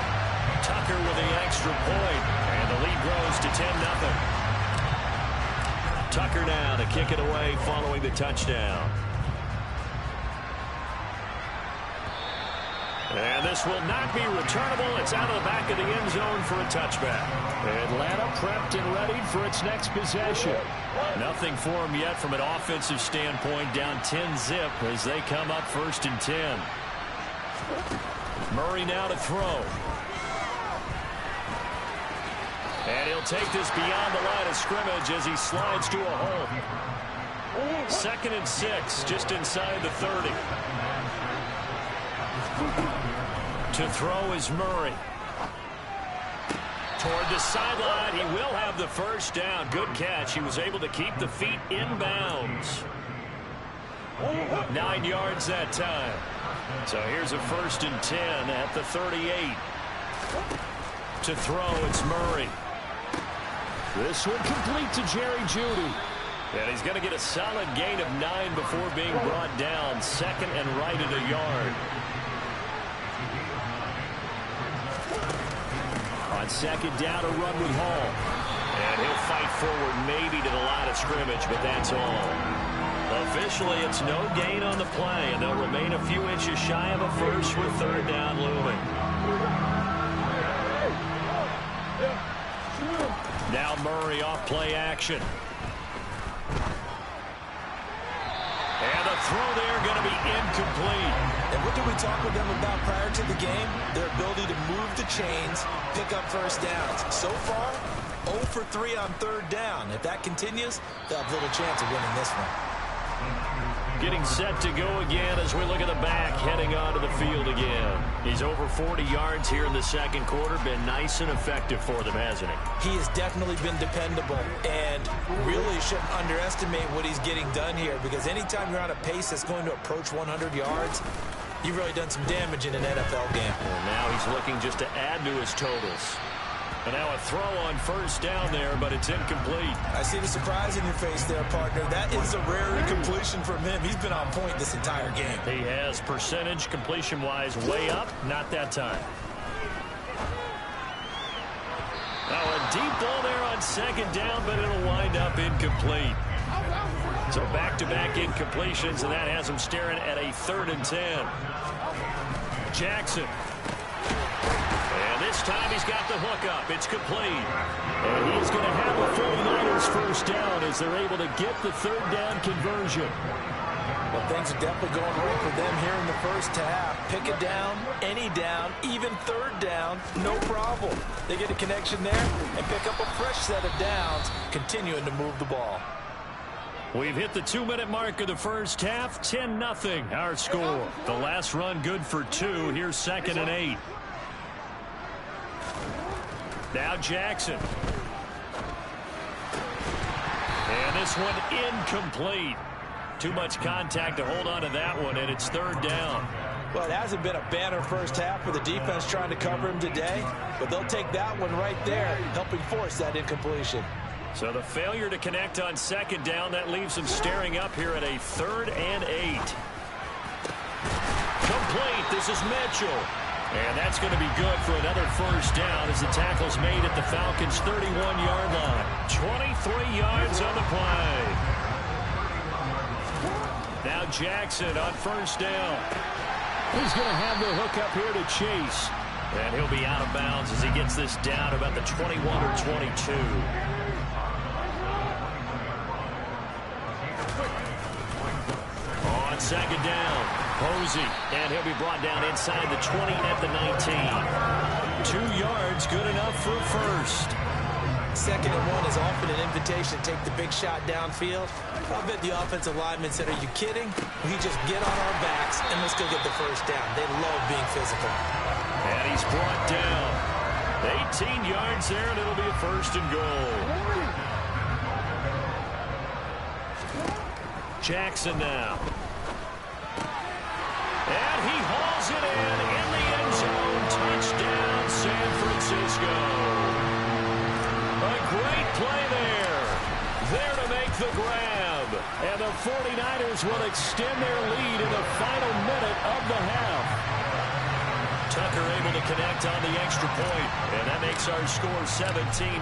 Tucker with the extra point. And the lead grows to 10-0. Tucker now to kick it away following the touchdown. And this will not be returnable. It's out of the back of the end zone for a touchback. Atlanta prepped and ready for its next possession. Nothing for them yet from an offensive standpoint. Down 10-zip as they come up 1st and 10. Murray now to throw. And he'll take this beyond the line of scrimmage as he slides to a hole. 2nd and 6, just inside the 30. To throw is Murray. Toward the sideline, he will have the first down. Good catch. He was able to keep the feet in bounds. 9 yards that time. So here's a 1st and 10 at the 38. To throw, it's Murray. This one complete to Jerry Jeudy. And he's going to get a solid gain of 9 before being brought down. 2nd and right at a yard. On 2nd down, a run with Hall. And he'll fight forward maybe to the line of scrimmage, but that's all. Officially, it's no gain on the play, and they'll remain a few inches shy of a first with 3rd down looming. Now Murray off play action. And the throw there going to be incomplete. And what did we talk with them about prior to the game? Their ability to move the chains, pick up first downs. So far, 0 for 3 on 3rd down. If that continues, they'll have little chance of winning this one. Getting set to go again as we look at the back heading onto the field again. He's over 40 yards here in the 2nd quarter. Been nice and effective for them, hasn't he? He has definitely been dependable and really shouldn't underestimate what he's getting done here, because anytime you're on a pace that's going to approach 100 yards, you've really done some damage in an NFL game. And now he's looking just to add to his totals. And now a throw on 1st down there, but it's incomplete. I see the surprise in your face there, partner. That is a rare incompletion from him. He's been on point this entire game. He has percentage completion-wise way up. Not that time. Now a deep ball there on 2nd down, but it'll wind up incomplete. So back-to-back incompletions, and that has him staring at a 3rd and 10. Jackson. And this time he's got the hookup. It's complete. And he's going to have a 49ers first down as they're able to get the 3rd down conversion. Well, things are definitely going right for them here in the first half. Pick a down, any down, even 3rd down, no problem. They get a connection there and pick up a fresh set of downs, continuing to move the ball. We've hit the 2-minute mark of the first half. 10-0 our score. The last run good for 2. Here's 2nd and 8. Now Jackson. And this one incomplete. Too much contact to hold on to that one, and it's 3rd down. Well, it hasn't been a banner first half for the defense trying to cover him today, but they'll take that one right there, helping force that incompletion. So the failure to connect on 2nd down, that leaves them staring up here at a 3rd and 8. Complete. This is Mitchell. And that's going to be good for another first down as the tackle's made at the Falcons' 31-yard line. 23 yards on the play. Now Jackson on 1st down. He's going to have the hook up here to Chase. And he'll be out of bounds as he gets this down about the 21 or 22. On 2nd down, Posey, and he'll be brought down inside the 20 at the 19. 2 yards, good enough for a first. 2nd and 1 is often an invitation to take the big shot downfield. I bet the offensive lineman said, are you kidding? We just get on our backs and let's go get the first down. They love being physical. And he's brought down. 18 yards there, and it'll be a 1st and goal. Jackson now. And he hauls it in the end zone. Touchdown, San Francisco. A great play there. There to make the grab. And the 49ers will extend their lead in the final minute of the half. Tucker able to connect on the extra point, and that makes our score 17-0.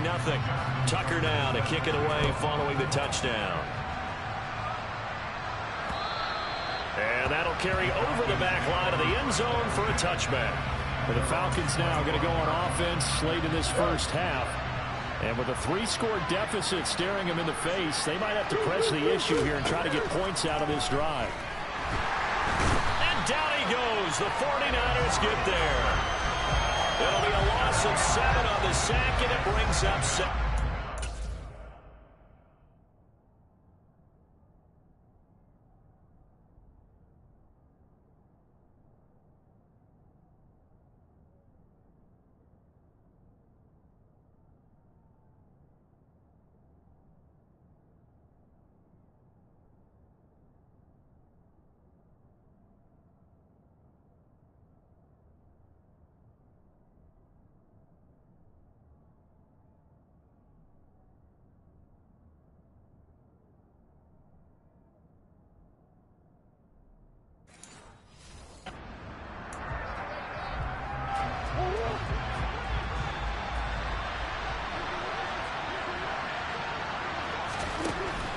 Tucker now to kick it away following the touchdown. And that'll carry over the back line of the end zone for a touchback. Well, the Falcons now going to go on offense late in this first half. And with a 3-score deficit staring them in the face, they might have to press the issue here and try to get points out of this drive. And down he goes. The 49ers get there. It'll be a loss of 7 on the sack, and it brings up 7.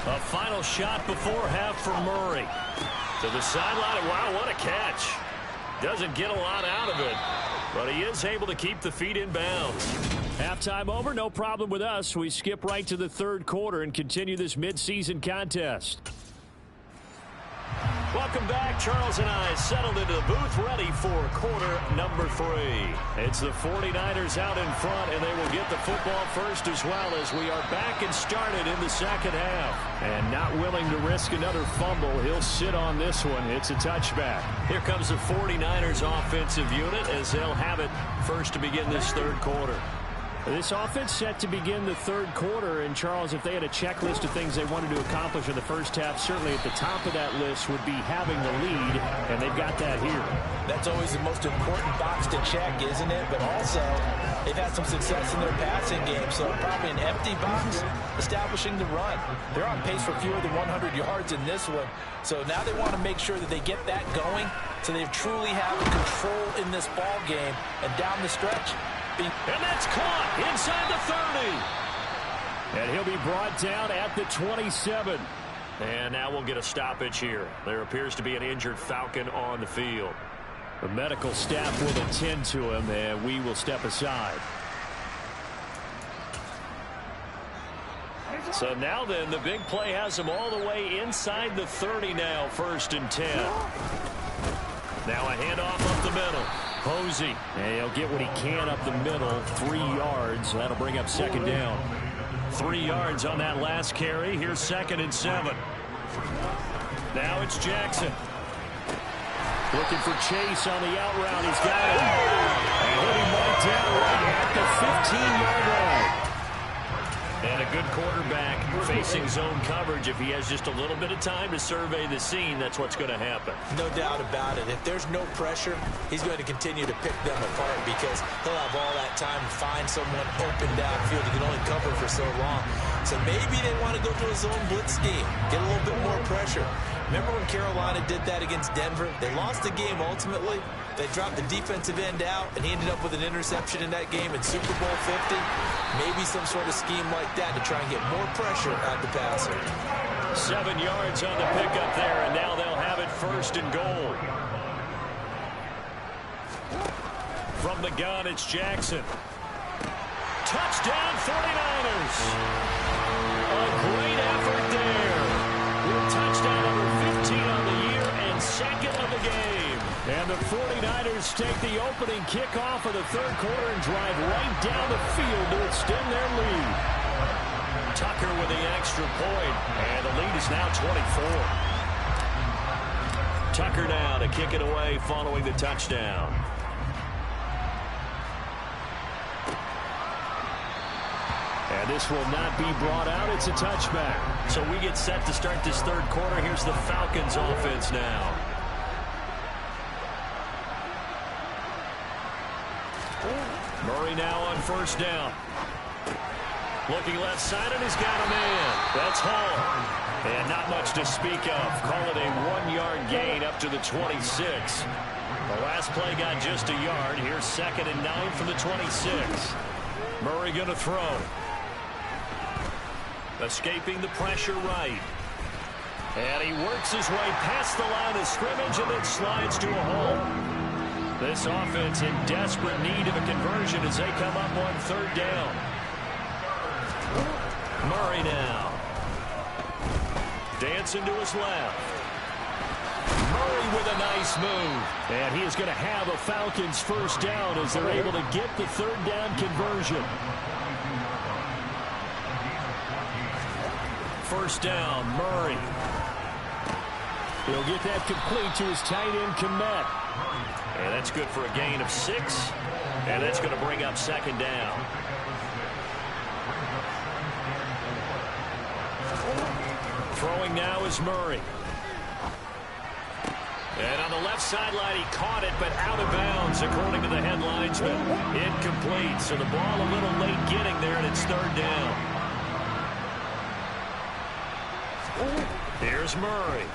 A final shot before half for Murray. To the sideline. Wow, what a catch. Doesn't get a lot out of it, but he is able to keep the feet in bounds. Halftime over, no problem with us. We skip right to the third quarter and continue this midseason contest. Welcome back. Charles and I settled into the booth, ready for quarter number 3. It's the 49ers out in front, and they will get the football first as well as we are back and started in the second half. And not willing to risk another fumble, he'll sit on this one. It's a touchback. Here comes the 49ers offensive unit as they'll have it first to begin this third quarter. This offense set to begin the third quarter, and Charles, if they had a checklist of things they wanted to accomplish in the first half, certainly at the top of that list would be having the lead, and they've got that here. That's always the most important box to check, isn't it? But also, they've had some success in their passing game, so probably an empty box establishing the run. They're on pace for fewer than 100 yards in this one, so now they want to make sure that they get that going so they truly have control in this ball game and down the stretch. And that's caught inside the 30. And he'll be brought down at the 27. And now we'll get a stoppage here. There appears to be an injured Falcon on the field. The medical staff will attend to him, and we will step aside. So now then, the big play has them all the way inside the 30 now, 1st and 10. Now a handoff up the middle. Posey, and he'll get what he can up the middle, 3 yards. That'll bring up second down. 3 yards on that last carry. Here's 2nd and 7. Now it's Jackson. Looking for Chase on the out route. He's got him. And he'll be marked down right at the 15-yard line. And a good quarterback facing zone coverage. If he has just a little bit of time to survey the scene, that's what's going to happen. No doubt about it. If there's no pressure, he's going to continue to pick them apart because he'll have all that time to find someone open downfield. He can only cover for so long. So maybe they want to go to a zone blitz scheme, get a little bit more pressure. Remember when Carolina did that against Denver? They lost the game ultimately. They dropped the defensive end out, and he ended up with an interception in that game in Super Bowl 50. Maybe some sort of scheme like that to try and get more pressure at the passer. 7 yards on the pickup there, and now they'll have it 1st and goal. From the gun, it's Jackson. Touchdown, 49ers. A great effort there. Touchdown number 15 on the year and 2nd of the game. And the 49ers take the opening kickoff of the third quarter and drive right down the field to extend their lead. Tucker with the extra point, and the lead is now 24. Tucker now to kick it away following the touchdown. And this will not be brought out. It's a touchback. So we get set to start this third quarter. Here's the Falcons offense now. Murray now on 1st down. Looking left side, and he's got a man. That's Hall. And not much to speak of. Call it a 1-yard gain up to the 26. The last play got just a yard. Here's 2nd and 9 from the 26. Murray going to throw. Escaping the pressure right. And he works his way past the line of scrimmage and then slides to a hole. This offense in desperate need of a conversion as they come up on third down. Murray now. Dancing to his left. Murray with a nice move. And he is going to have a Falcons first down as they're able to get the third down conversion. First down, Murray. He'll get that complete to his tight end, Kmet. And that's good for a gain of 6. And that's going to bring up second down. Throwing now is Murray. And on the left sideline, he caught it, but out of bounds, according to the headlines, but incomplete. So the ball a little late getting there, and it's third down. Here's Murray.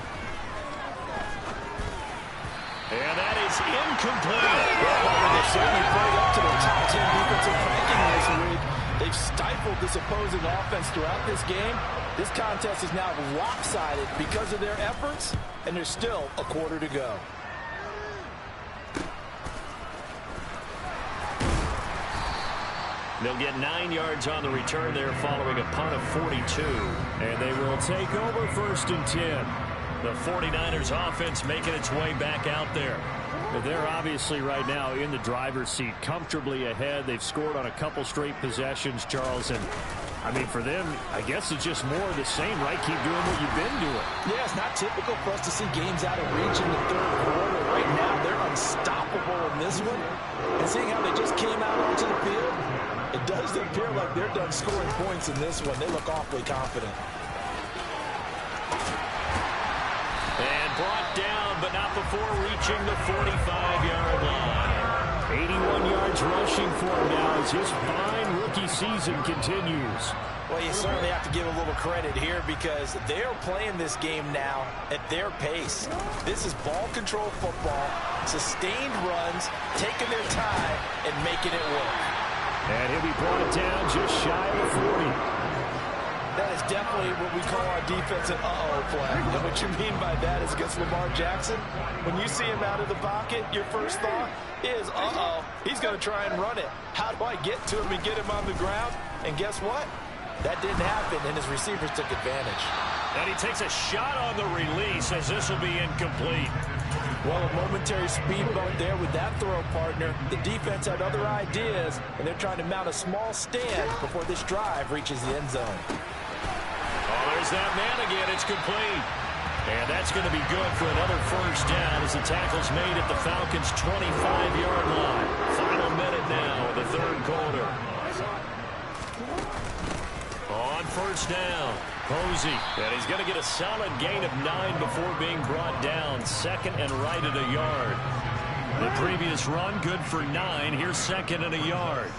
And that is incomplete. They're certainly playing up to their top 10 defensive ranking this week. They've stifled this opposing offense throughout this game. This contest is now lopsided because of their efforts, and there's still a quarter to go. They'll get 9 yards on the return there following a punt of 42. And they will take over first and 10. The 49ers offense making its way back out there. They're obviously right now in the driver's seat, comfortably ahead. They've scored on a couple straight possessions, Charles. And, I mean, for them, I guess it's just more of the same, right? Keep doing what you've been doing. Yeah, it's not typical for us to see games out of reach in the third quarter. Right now, they're unstoppable in this one. And seeing how they just came out onto the field, it does appear like they're done scoring points in this one. They look awfully confident. And brought down, but not before reaching the 45-yard line. 81 yards rushing for him now as his fine rookie season continues. Well, you certainly have to give a little credit here because they're playing this game now at their pace. This is ball control football, sustained runs, taking their time, and making it work. And he'll be brought down just shy of the 40. That is definitely what we call our defense an uh-oh play. And what you mean by that is against Lamar Jackson, when you see him out of the pocket, your first thought is, uh-oh, he's going to try and run it. How do I get to him and get him on the ground? And guess what? That didn't happen, and his receivers took advantage. And he takes a shot on the release as this will be incomplete. Well, a momentary speed bump there with that throw, partner. The defense had other ideas, and they're trying to mount a small stand before this drive reaches the end zone. Oh, there's that man again. It's complete. And that's going to be good for another first down as the tackle's made at the Falcons' 25-yard line. Final minute now of the third quarter. On first down, Posey. And he's going to get a solid gain of 9 before being brought down. Second and right at a yard. The previous run, good for 9. Here's second and a yard.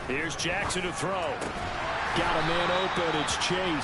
Here's Jackson to throw. Got a man open. It's Chase.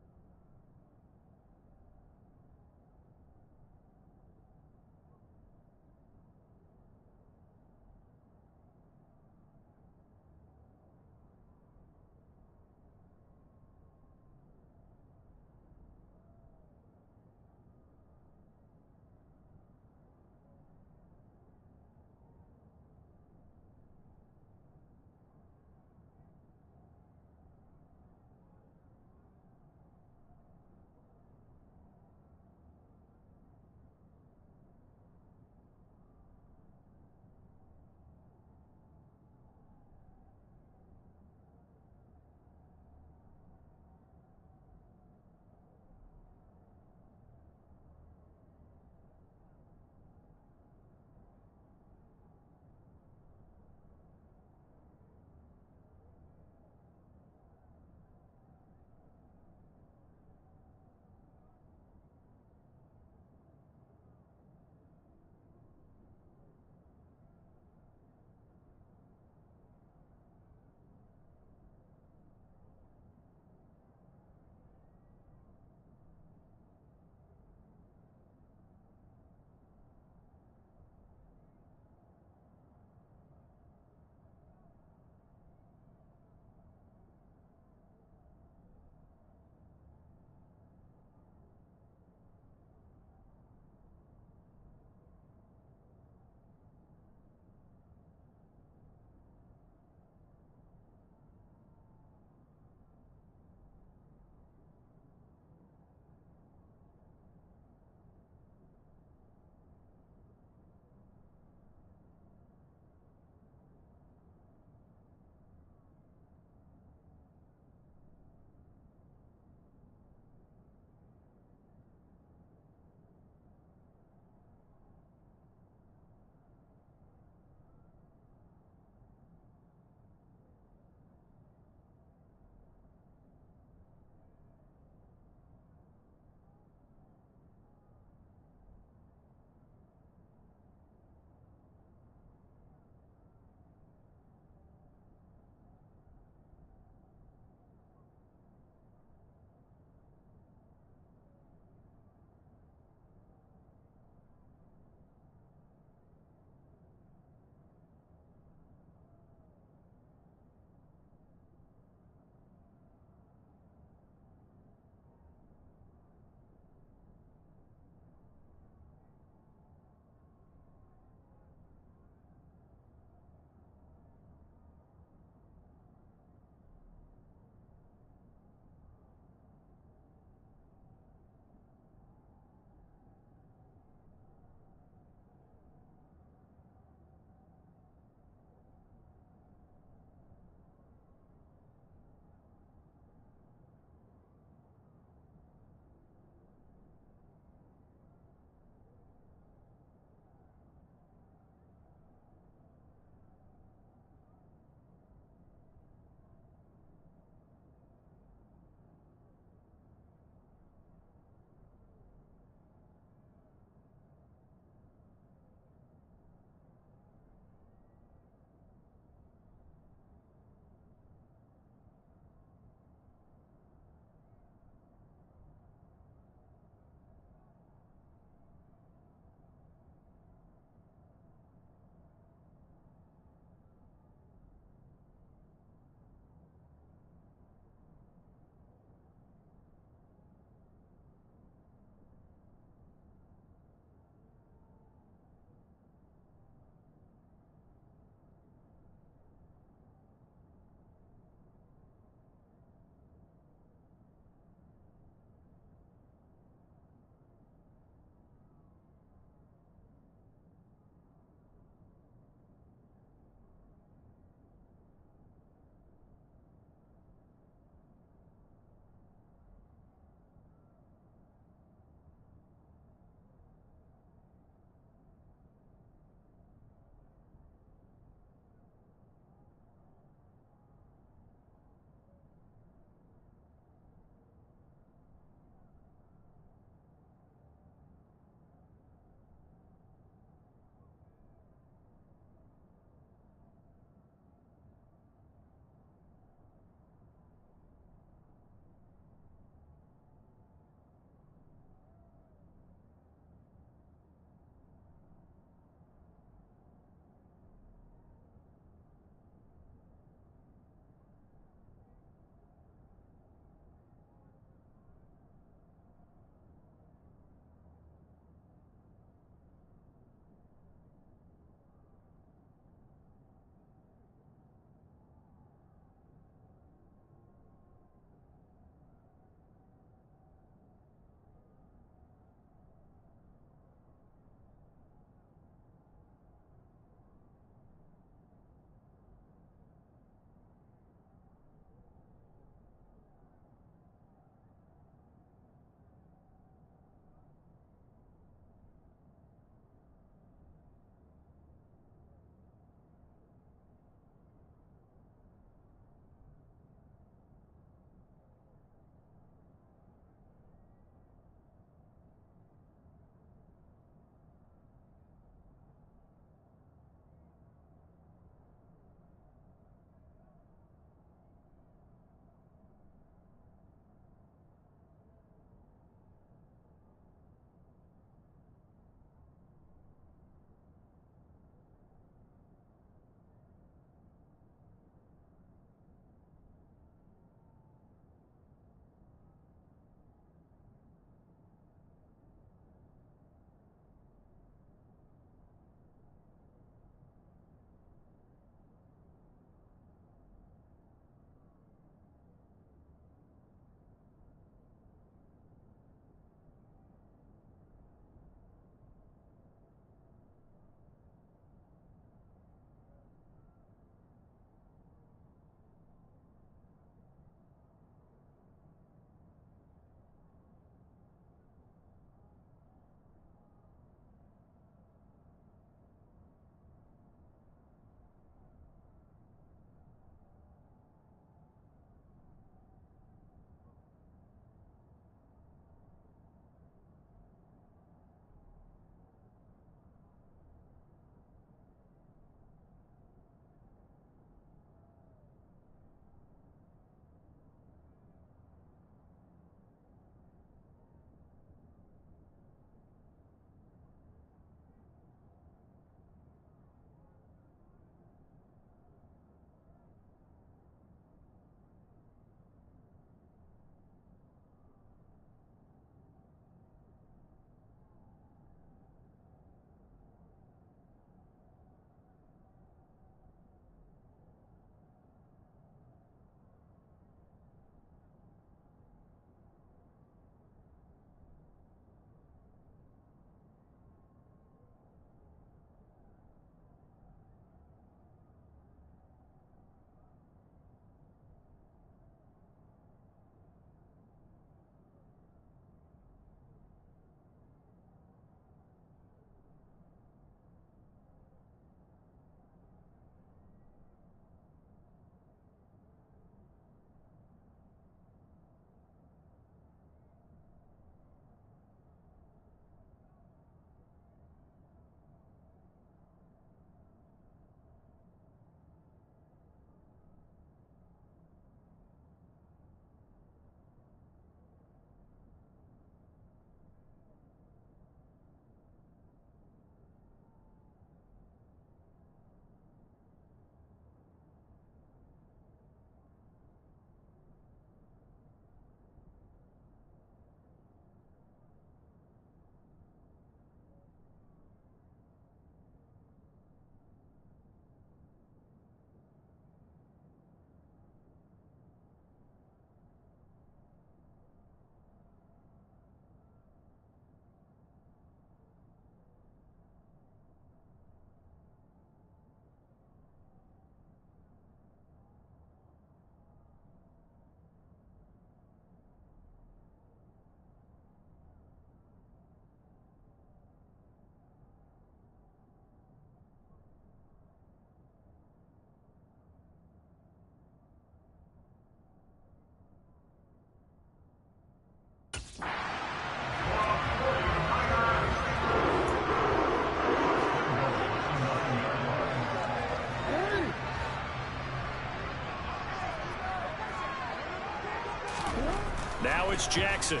Now it's Jackson.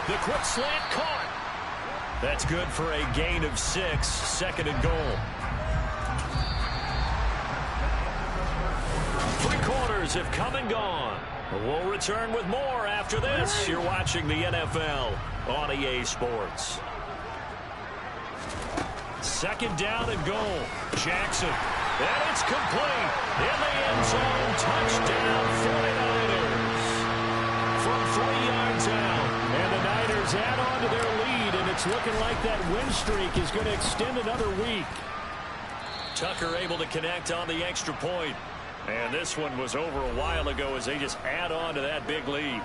The quick slant caught. That's good for a gain of 6, second and goal. 3 quarters have come and gone. We'll return with more after this. You're watching the NFL on EA Sports. Second down and goal. Jackson. And it's complete. In the end zone. Touchdown 49ers. From 3 yards out. And the Niners add on to their lead. And it's looking like that win streak is going to extend another week. Tucker able to connect on the extra point. And this one was over a while ago as they just add on to that big lead.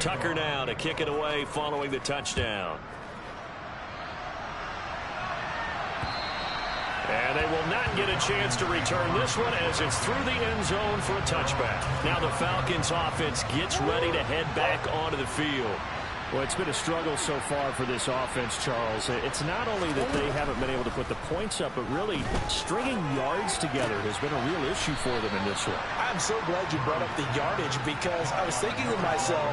Tucker now to kick it away following the touchdown. And they will not get a chance to return this one as it's through the end zone for a touchback. Now the Falcons offense gets ready to head back onto the field. Well, it's been a struggle so far for this offense, Charles. It's not only that they haven't been able to put the points up, but really stringing yards together has been a real issue for them in this one. I'm so glad you brought up the yardage because I was thinking to myself,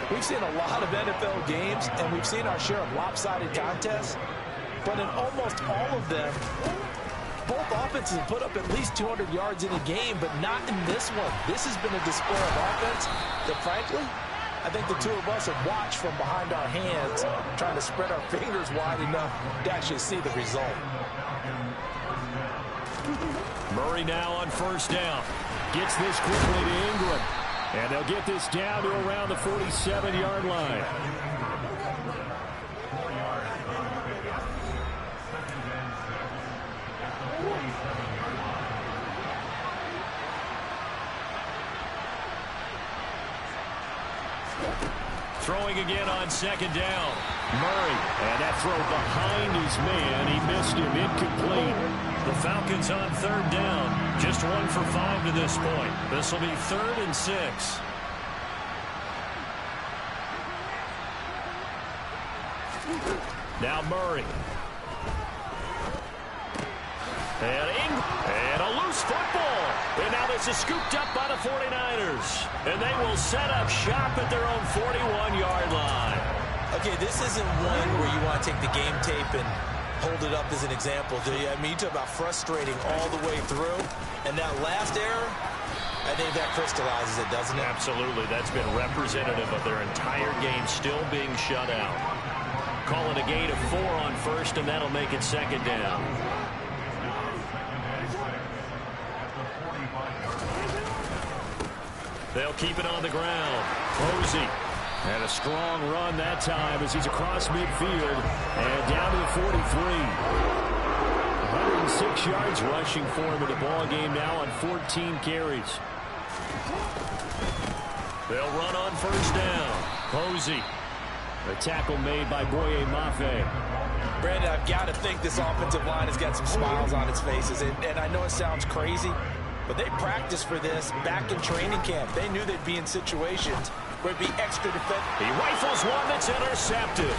we've seen a lot of NFL games and we've seen our share of lopsided contests, but in almost all of them, both offenses have put up at least 200 yards in a game, but not in this one. This has been a display of offense that, frankly, I think the two of us have watched from behind our hands, trying to spread our fingers wide enough to actually see the result. Murray now on first down. Gets this quickly to Ingram. And they'll get this down to around the 47-yard line. Throwing again on second down. Murray. And that throw behind his man. He missed him. Incomplete. The Falcons on third down. Just 1 for 5 to this point. This will be 3rd and 6. Now Murray. And a loose football. And now this is scooped up by the 49ers. And they will set up shop at their own 41-yard line. Okay, this isn't one where you want to take the game tape and hold it up as an example, do you? I mean, you talk about frustrating all the way through. And that last error, I think that crystallizes it, doesn't it? Absolutely. That's been representative of their entire game still being shut out. Calling a gain of 4 on first, and that'll make it second down. They'll keep it on the ground. Posey. And a strong run that time as he's across midfield and down to the 43. 106 yards rushing for him in the ball game now on 14 carries. They'll run on first down. Posey. The tackle made by Boye Mafe. Brandon, I've got to think this offensive line has got some smiles on its faces. And I know it sounds crazy, but they practiced for this back in training camp. They knew they'd be in situations where it'd be extra defensive. He rifles one that's intercepted.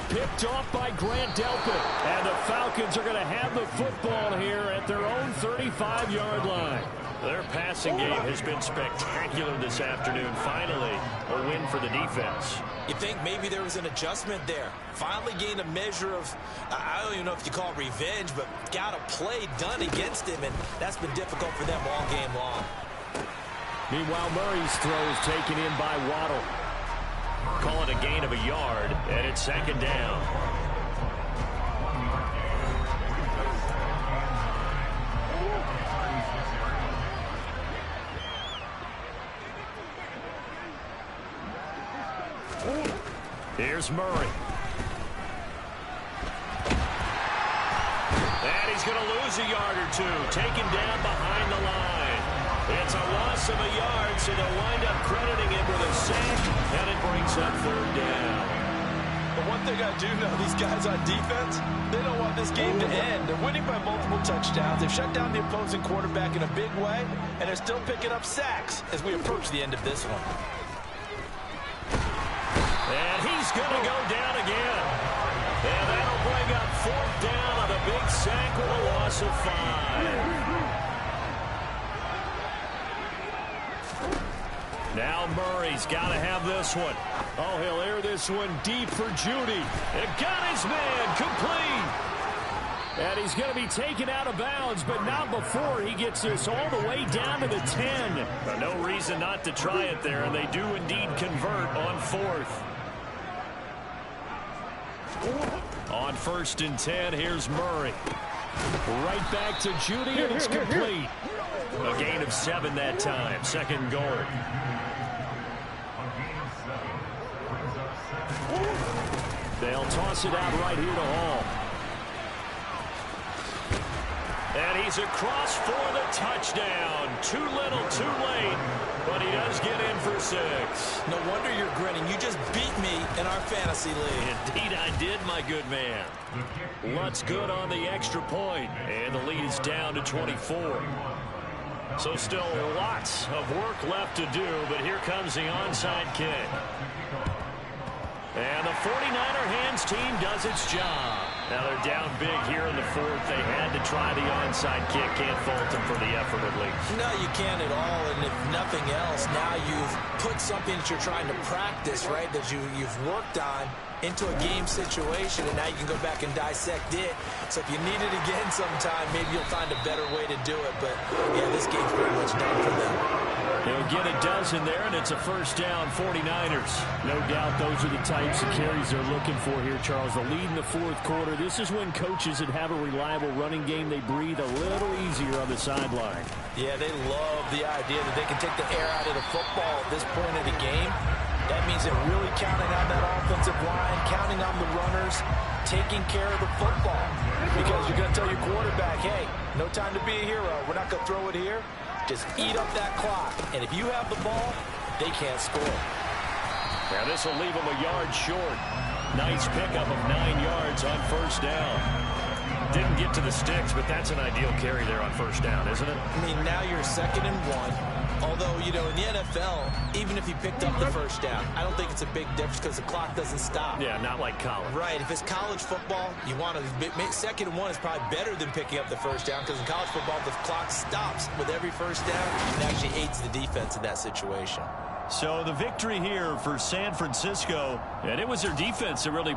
Picked off by Grant Delpit. And the Falcons are going to have the football here at their own 35-yard line. Their passing game has been spectacular this afternoon. Finally, a win for the defense. You think maybe there was an adjustment there. Finally gained a measure of, I don't even know if you call it revenge, but got a play done against him, and that's been difficult for them all game long. Meanwhile, Murray's throw is taken in by Waddle. Calling a gain of a yard, and it's second down. Here's Murray. And he's going to lose a yard or two. Taken down behind the line. It's a loss of a yard, so they'll wind up crediting him with a sack, and it brings up third down. But one thing I do know, these guys on defense, they don't want this game to end. They're winning by multiple touchdowns. They've shut down the opposing quarterback in a big way, and they're still picking up sacks as we approach the end of this one. And he's going to go down again. And that'll bring up fourth down on the big sack with a loss of 5. Now Murray's got to have this one. Oh, he'll air this one deep for Judy. It got his man complete. And he's going to be taken out of bounds, but not before he gets this all the way down to the 10. No reason not to try it there, and they do indeed convert on 4th. On 1st and 10, here's Murray. Right back to Judy, and it's complete. A gain of 7 that time. 2nd and goal. They'll toss it out right here to Hall. And he's across for the touchdown. Too little, too late, but he does get in for 6. No wonder you're grinning. You just beat me in our fantasy league. Indeed I did, my good man. Lutz good on the extra point, and the lead is down to 24. So still lots of work left to do, but here comes the onside kick. And the 49er hands team does its job. Now they're down big here in the 4th. They had to try the onside kick. Can't fault them for the effort, at least. No, you can't at all. And if nothing else, now you've put something that you're trying to practice, right, that you've worked on into a game situation, and now you can go back and dissect it. So if you need it again sometime, maybe you'll find a better way to do it. But, yeah, this game's pretty much done for them. They'll get a dozen there, and it's a 1st down, 49ers. No doubt those are the types of carries they're looking for here, Charles. The lead in the 4th quarter. This is when coaches that have a reliable running game, they breathe a little easier on the sideline. Yeah, they love the idea that they can take the air out of the football at this point of the game. That means they're really counting on that offensive line, counting on the runners, taking care of the football. Because you're going to tell your quarterback, hey, no time to be a hero. We're not going to throw it here. Just eat up that clock. And if you have the ball, they can't score. Now this will leave them a yard short. Nice pickup of 9 yards on 1st down. Didn't get to the sticks, but that's an ideal carry there on 1st down, isn't it? I mean, now you're 2nd and 1. Although, you know, in the NFL, even if you picked up the 1st down, I don't think it's a big difference because the clock doesn't stop. Yeah, not like college. Right. If it's college football, you want to 2nd and 1 is probably better than picking up the 1st down because in college football, the clock stops with every 1st down. It actually aids the defense in that situation. So the victory here for San Francisco, and it was their defense that really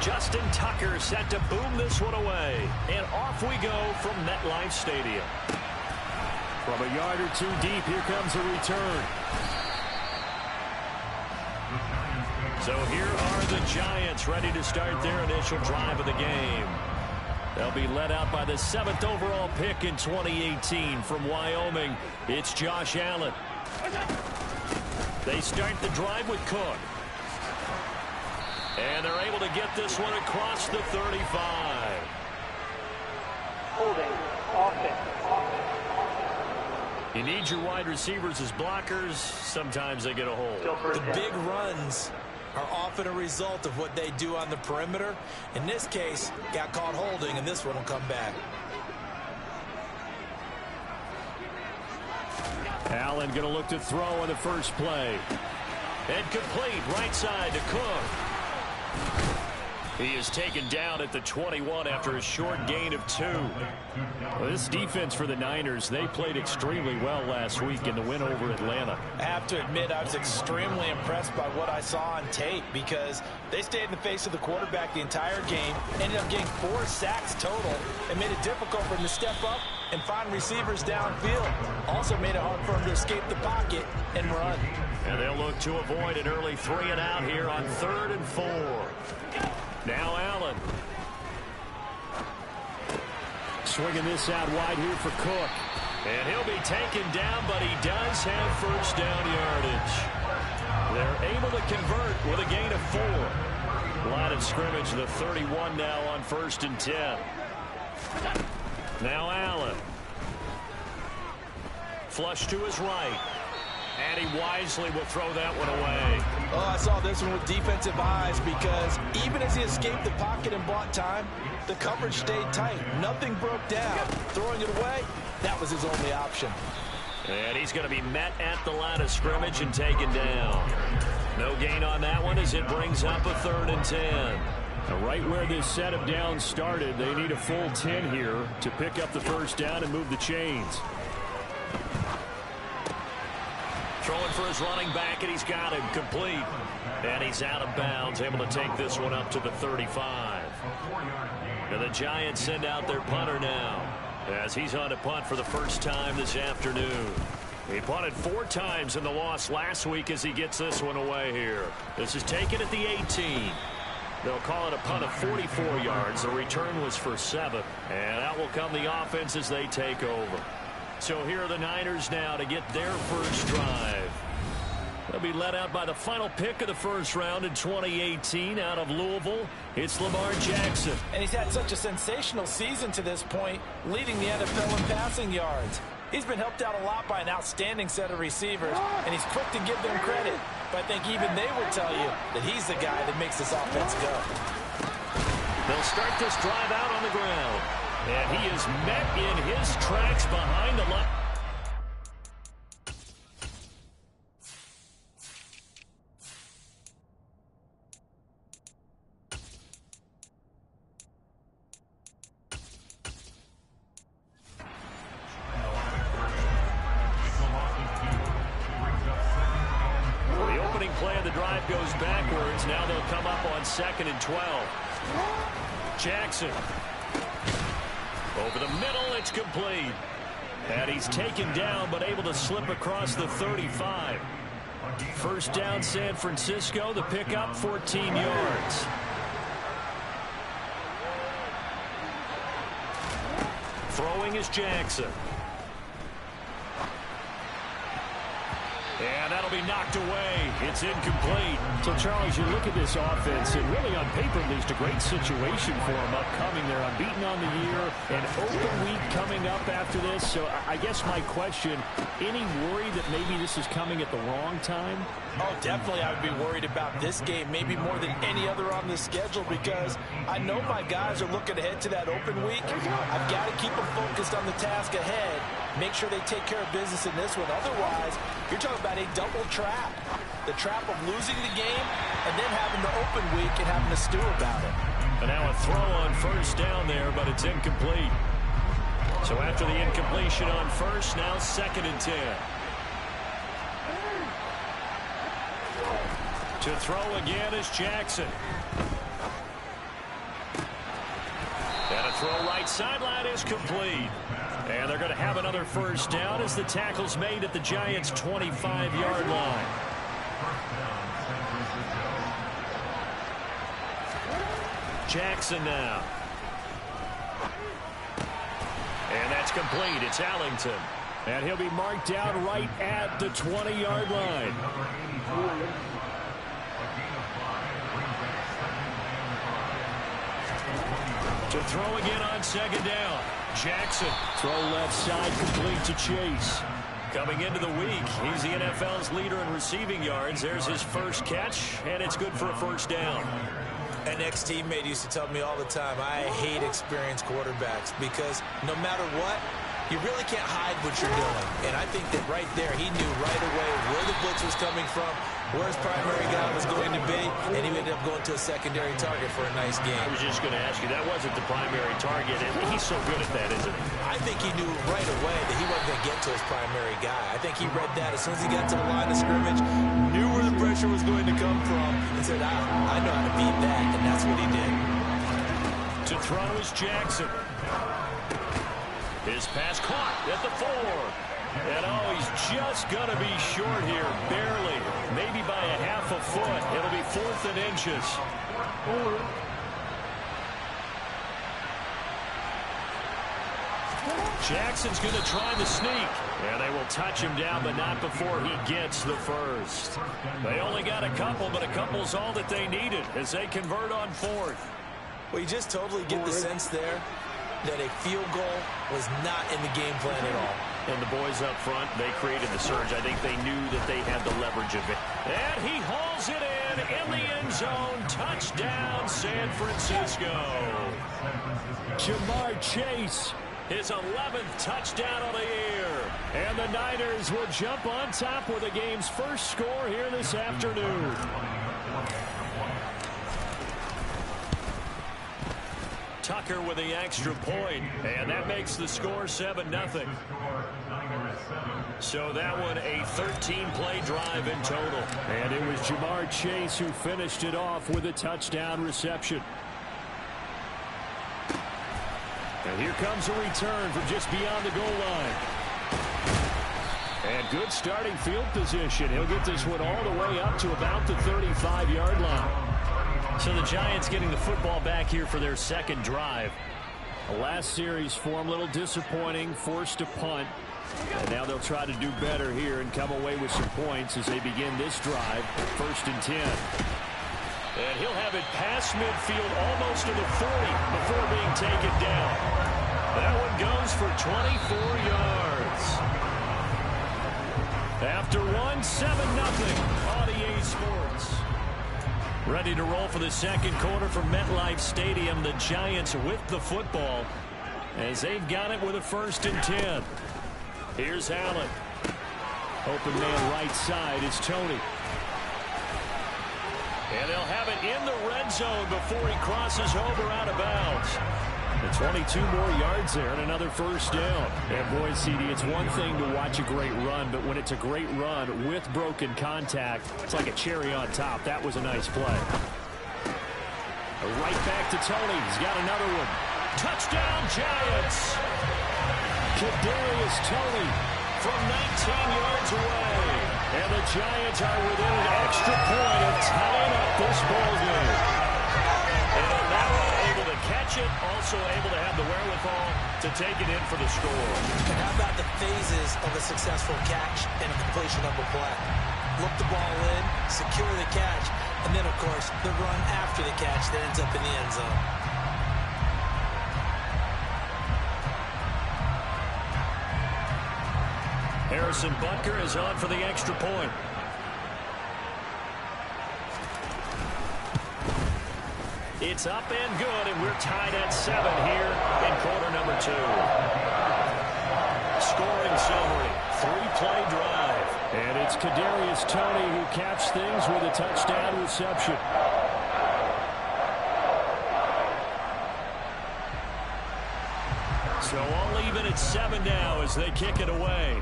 Justin Tucker set to boom this one away. And off we go from MetLife Stadium. From a yard or two deep, here comes a return. So here are the Giants ready to start their initial drive of the game. They'll be led out by the 7th overall pick in 2018 from Wyoming. It's Josh Allen. They start the drive with Cook. And they're able to get this one across the 35. Holding. Offense. You need your wide receivers as blockers. Sometimes they get a hold. The big runs are often a result of what they do on the perimeter. In this case, got caught holding, and this one will come back. Allen going to look to throw on the first play. And complete right side to Cook. He is taken down at the 21 after a short gain of 2. Well, this defense for the Niners, they played extremely well last week in the win over Atlanta. I have to admit, I was extremely impressed by what I saw on tape because they stayed in the face of the quarterback the entire game, ended up getting 4 sacks total, and made it difficult for him to step up and find receivers downfield. Also made it hard for him to escape the pocket and run. And they'll look to avoid an early 3 and out here on 3rd and 4. Now Allen. Swinging this out wide here for Cook. And he'll be taken down, but he does have first down yardage. They're able to convert with a gain of 4. Line of scrimmage, the 31 now on 1st and 10. Now Allen. Flush to his right. And he wisely will throw that one away. Oh, I saw this one with defensive eyes because even as he escaped the pocket and bought time, the coverage stayed tight. Nothing broke down. Throwing it away, that was his only option. And he's going to be met at the line of scrimmage and taken down. No gain on that one as it brings up a 3rd and 10. Now, right where this set of downs started, they need a full 10 here to pick up the first down and move the chains. Throwing for his running back, and he's got him complete. And he's out of bounds, able to take this one up to the 35. And the Giants send out their punter now, as he's on to punt for the first time this afternoon. He punted 4 times in the loss last week as he gets this one away here. This is taken at the 18. They'll call it a punt of 44 yards. The return was for 7. And out will come the offense as they take over. So here are the Niners now to get their first drive. They'll be led out by the final pick of the first round in 2018 out of Louisville. It's Lamar Jackson. And he's had such a sensational season to this point, leading the NFL in passing yards. He's been helped out a lot by an outstanding set of receivers, and he's quick to give them credit. But I think even they would tell you that he's the guy that makes this offense go. They'll start this drive out on the ground. And he is met in his tracks behind the line. The opening play of the drive goes backwards. Now they'll come up on 2nd and 12. Jackson. Over the middle, it's complete. And he's taken down, but able to slip across the 35. First down, San Francisco. The pickup, 14 yards. Throwing is Jackson. And that'll be knocked away. It's incomplete. So, Charles, you look at this offense, and really on paper, at least a great situation for them upcoming. They're unbeaten on the year, an open week coming up after this. So I guess my question, any worry that maybe this is coming at the wrong time? Oh, definitely I would be worried about this game, maybe more than any other on the schedule, because I know my guys are looking ahead to that open week. I've got to keep them focused on the task ahead, make sure they take care of business in this one. Otherwise, you're talking about a double trap. The trap of losing the game and then having the open week and having to stew about it. And now a throw on first down there, but it's incomplete. So after the incompletion on first, now 2nd and 10. To throw again is Jackson. throw right sideline is complete. And they're going to have another first down as the tackle's made at the Giants' 25-yard line. Jackson now. And that's complete. It's Allington. And he'll be marked down right at the 20-yard line. To throw again on second down. Jackson. Throw left side complete to Chase. Coming into the week, he's the NFL's leader in receiving yards. There's his first catch, and it's good for a first down. An ex-teammate used to tell me all the time, I hate experienced quarterbacks because no matter what, you really can't hide what you're doing. And I think that right there, he knew right away where the blitz was coming from, where his primary guy was going to be, and he ended up going to a secondary target for a nice game. I was just going to ask you, that wasn't the primary target, and he's so good at that, isn't he? I think he knew right away that he wasn't going to get to his primary guy. I think he read that as soon as he got to the line of scrimmage, knew where the pressure was going to come from, and said, I know how to beat that, and that's what he did. To throw is Jackson. His pass caught at the 4. And he's just going to be short here, barely. Maybe by a half a foot. It'll be 4th and inches. Jackson's going to try the sneak. And they will touch him down, but not before he gets the first. They only got a couple, but a couple's all that they needed as they convert on 4th. Well, you just totally get the sense there that a field goal was not in the game plan at all. And the boys up front, they created the surge. I think they knew that they had the leverage of it. And he hauls it in the end zone. Touchdown, San Francisco. Jamar Chase, his 11th touchdown of the year. And the Niners will jump on top with the game's first score here this afternoon. Tucker with the extra point, and that makes the score 7-0. So that one a 13-play drive in total. And it was Jamar Chase who finished it off with a touchdown reception. And here comes a return from just beyond the goal line. And good starting field position. He'll get this one all the way up to about the 35-yard line. So the Giants getting the football back here for their second drive. The last series for them, a little disappointing, forced a punt. And now they'll try to do better here and come away with some points as they begin this drive, 1st and 10. And he'll have it past midfield almost to the 40 before being taken down. That one goes for 24 yards. After one, 7-0 on EA Sports. Ready to roll for the second quarter from MetLife Stadium. The Giants with the football as they've got it with a 1st and 10. Here's Allen. Open man right side is Tony. And they'll have it in the red zone before he crosses over out of bounds. And 22 more yards there and another first down. And boy, CD, it's one thing to watch a great run, but when it's a great run with broken contact, it's like a cherry on top. That was a nice play. Right back to Tony. He's got another one. Touchdown, Giants. Kadarius Toney from 19 yards away. And the Giants are within an extra point of tying up this ball game. And now able to catch it, also able to have the wherewithal to take it in for the score. And how about the phases of a successful catch and a completion of a play? Look the ball in, secure the catch, and then, of course, the run after the catch that ends up in the end zone. Harrison Butker is on for the extra point. It's up and good, and we're tied at 7 here in quarter number 2. Scoring summary, 3-play drive. And it's Kadarius Toney who caps things with a touchdown reception. So all even at 7 now as they kick it away.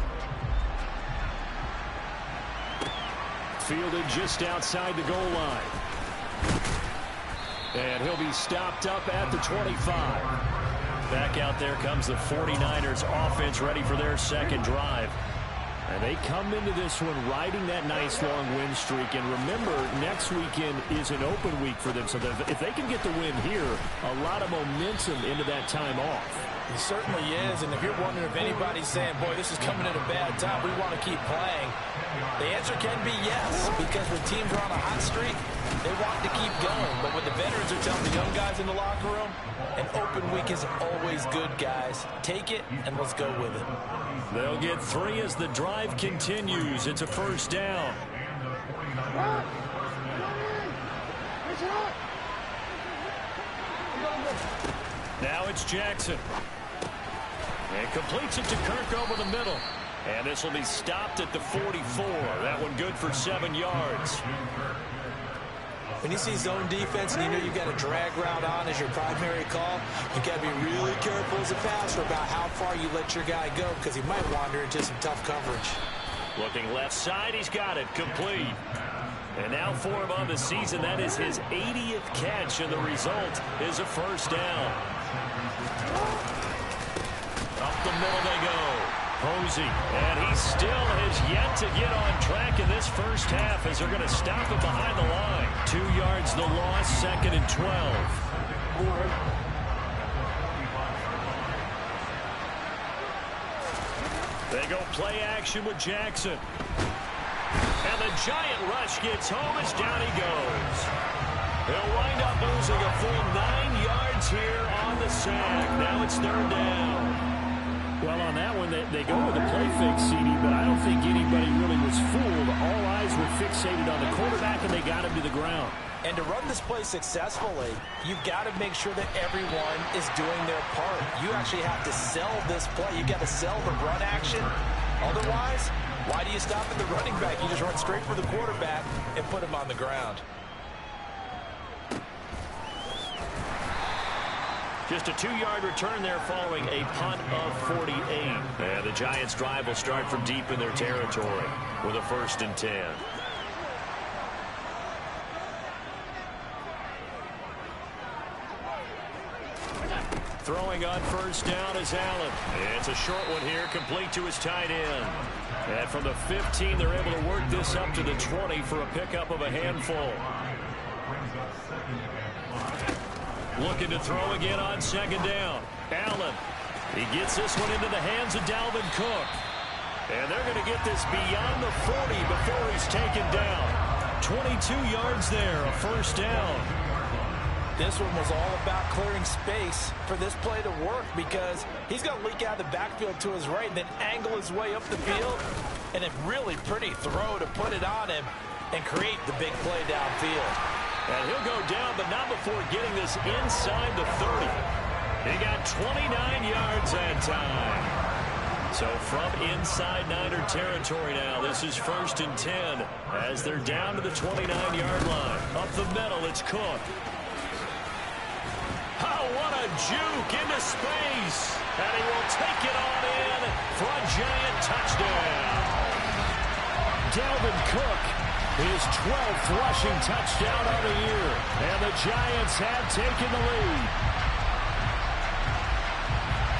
Fielded just outside the goal line. And he'll be stopped up at the 25. Back out there comes the 49ers offense ready for their second drive. And they come into this one riding that nice long win streak. And remember, next weekend is an open week for them. So if they can get the win here, a lot of momentum into that time off. It certainly is. And if you're wondering if anybody's saying, boy, this is coming at a bad time, we want to keep playing, the answer can be yes. Because when teams are on a hot streak, they want to keep going. But what the veterans are telling the young guys in the locker room, an open week is always good, guys. Take it, and let's go with it. They'll get 3 as the drive continues. It's a first down. Now it's Jackson. And completes it to Kirk over the middle. And this will be stopped at the 44. That one good for 7 yards. When you see zone defense and you know you've got a drag route on as your primary call, you've got to be really careful as a passer about how far you let your guy go because he might wander into some tough coverage. Looking left side, he's got it complete. And now for him on the season, that is his 80th catch, and the result is a first down. Up the middle they go. Posey, and he still has yet to get on track in this first half as they're going to stop him behind the line. 2 yards the loss, 2nd and 12. They go play action with Jackson. And the giant rush gets home as down he goes. He'll wind up losing a full 9 yards here on the sack. Now it's 3rd down. Well, on that one, they go with the play fake, CD, but I don't think anybody really was fooled. All eyes were fixated on the quarterback, and they got him to the ground. And to run this play successfully, you've got to make sure that everyone is doing their part. You actually have to sell this play. You've got to sell the run action. Otherwise, why do you stop at the running back? You just run straight for the quarterback and put him on the ground. Just a 2-yard return there following a punt of 48. And the Giants' drive will start from deep in their territory with a 1st and 10. Throwing on first down is Allen. It's a short one here, complete to his tight end. And from the 15, they're able to work this up to the 20 for a pickup of a handful. Looking to throw again on 2nd down. Allen. He gets this one into the hands of Dalvin Cook. And they're going to get this beyond the 40 before he's taken down. 22 yards there, a first down. This one was all about clearing space for this play to work because he's going to leak out of the backfield to his right and then angle his way up the field. And a really pretty throw to put it on him and create the big play downfield. And he'll go down, but not before getting this inside the 30. He got 29 yards that time. So from inside Niner territory now, this is 1st and 10 as they're down to the 29-yard line. Up the middle, it's Cook. Oh, what a juke into space. And he will take it on in for a giant touchdown. Dalvin Cook. His 12th rushing touchdown of the year. And the Giants have taken the lead.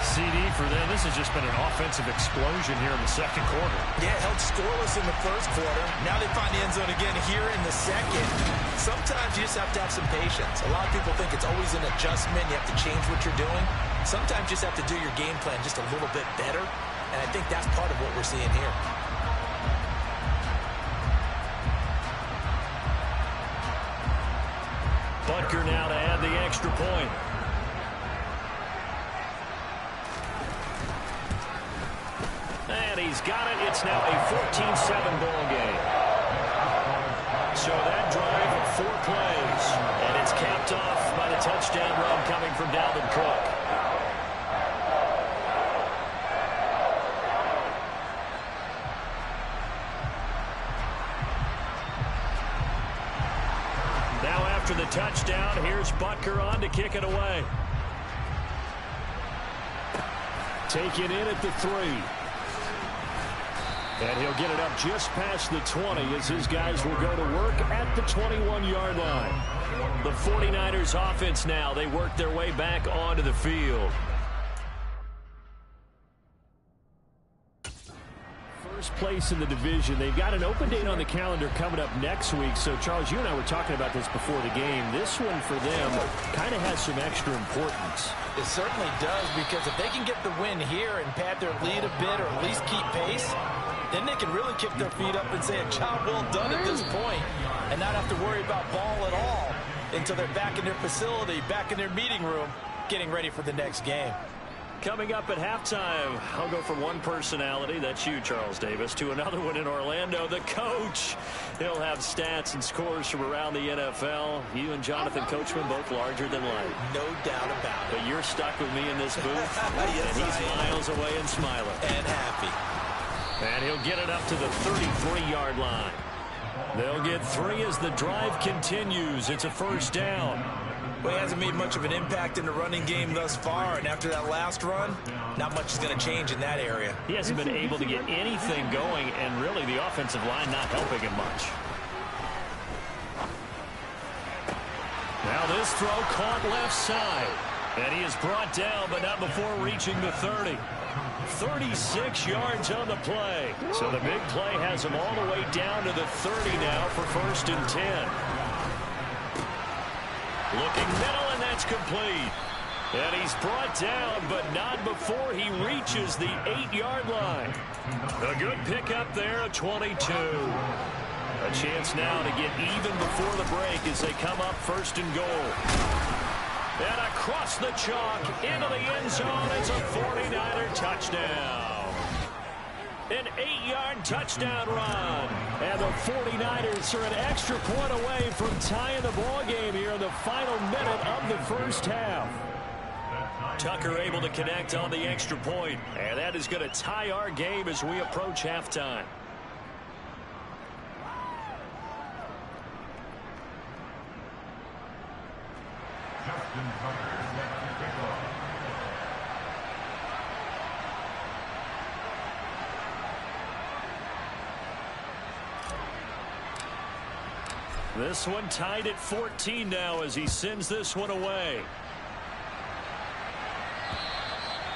CD for them, this has just been an offensive explosion here in the 2nd quarter. Yeah, held scoreless in the 1st quarter. Now they find the end zone again here in the 2nd. Sometimes you just have to have some patience. A lot of people think it's always an adjustment. You have to change what you're doing. Sometimes you just have to do your game plan just a little bit better. And I think that's part of what we're seeing here. Butker now to add the extra point. And he's got it. It's now a 14-7 ball game. So that drive, 4 plays. And it's capped off by the touchdown run coming from Dalvin Cook. After the touchdown, here's Butker on to kick it away. Taken in at the 3. And he'll get it up just past the 20 as his guys will go to work at the 21-yard line. The 49ers offense now, they work their way back onto the field. first place in the division. They've got an open date on the calendar coming up next week. So, Charles, you and I were talking about this before the game. This one for them kind of has some extra importance. It certainly does, because if they can get the win here and pad their lead a bit or at least keep pace, then they can really kick their feet up and say a job well done at this point and not have to worry about ball at all until they're back in their facility, back in their meeting room, getting ready for the next game. Coming up at halftime, I'll go from one personality, that's you, Charles Davis, to another one in Orlando, the coach. He'll have stats and scores from around the NFL. You and Jonathan Coachman both larger than life. No doubt about it. But you're stuck with me in this booth, Yes, and he's miles away and smiling. And happy. And he'll get it up to the 33-yard line. They'll get 3 as the drive continues. It's a first down. Well, he hasn't made much of an impact in the running game thus far, and after that last run, not much is going to change in that area. He hasn't been able to get anything going, and really the offensive line not helping him much. Now this throw caught left side, and he is brought down, but not before reaching the 30. 36 yards on the play. So the big play has him all the way down to the 30 now for 1st and 10. Looking middle, and that's complete. And he's brought down, but not before he reaches the 8-yard line. A good pickup there at 22. A chance now to get even before the break as they come up 1st and goal. And across the chalk into the end zone. It's a 49er touchdown. An 8-yard touchdown run. And the 49ers are an extra point away from tying the ball game here in the final minute of the first half. Tucker able to connect on the extra point. And that is going to tie our game as we approach halftime. This one tied at 14 now as he sends this one away.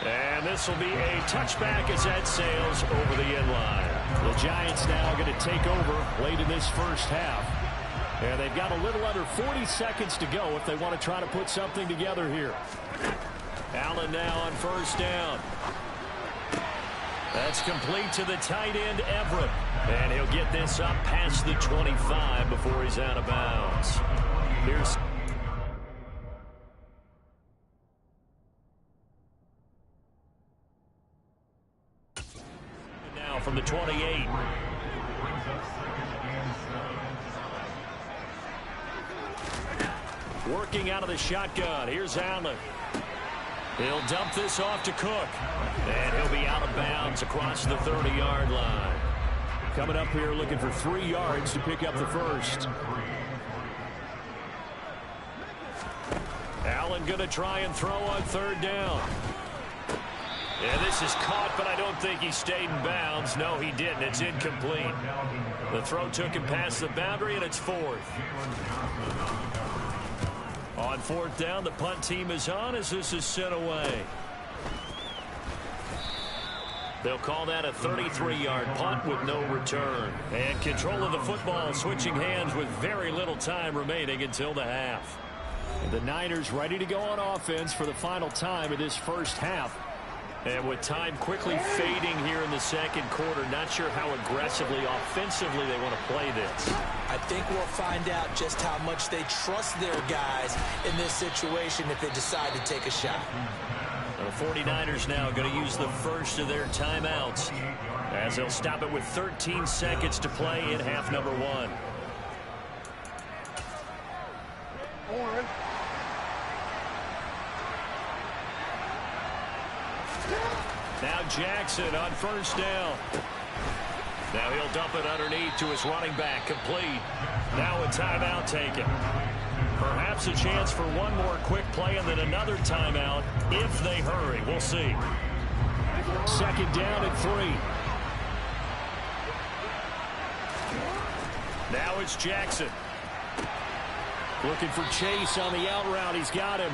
And this will be a touchback as that sails over the end line. The Giants now going to take over late in this first half. And they've got a little under 40 seconds to go if they want to try to put something together here. Allen now on 1st down. That's complete to the tight end, Everett. And he'll get this up past the 25 before he's out of bounds. Here's now from the 28. Working out of the shotgun. Here's Allen. He'll dump this off to Cook. And he'll be out of bounds across the 30-yard line. Coming up here looking for 3 yards to pick up the first. Allen going to try and throw on 3rd down. And this is caught, but I don't think he stayed in bounds. No, he didn't. It's incomplete. The throw took him past the boundary, and it's 4th. On 4th down, the punt team is on as this is sent away. They'll call that a 33-yard punt with no return. And control of the football switching hands with very little time remaining until the half. The Niners ready to go on offense for the final time of this first half. And with time quickly fading here in the second quarter, not sure how aggressively, offensively they want to play this. I think we'll find out just how much they trust their guys in this situation if they decide to take a shot. The 49ers now going to use the first of their timeouts as they'll stop it with 13 seconds to play in half number 1. Now Jackson on 1st down. Now he'll dump it underneath to his running back, complete. Now a timeout taken. Perhaps a chance for one more quick play and then another timeout if they hurry. We'll see. 2nd down and 3. Now it's Jackson. Looking for Chase on the out route. He's got him.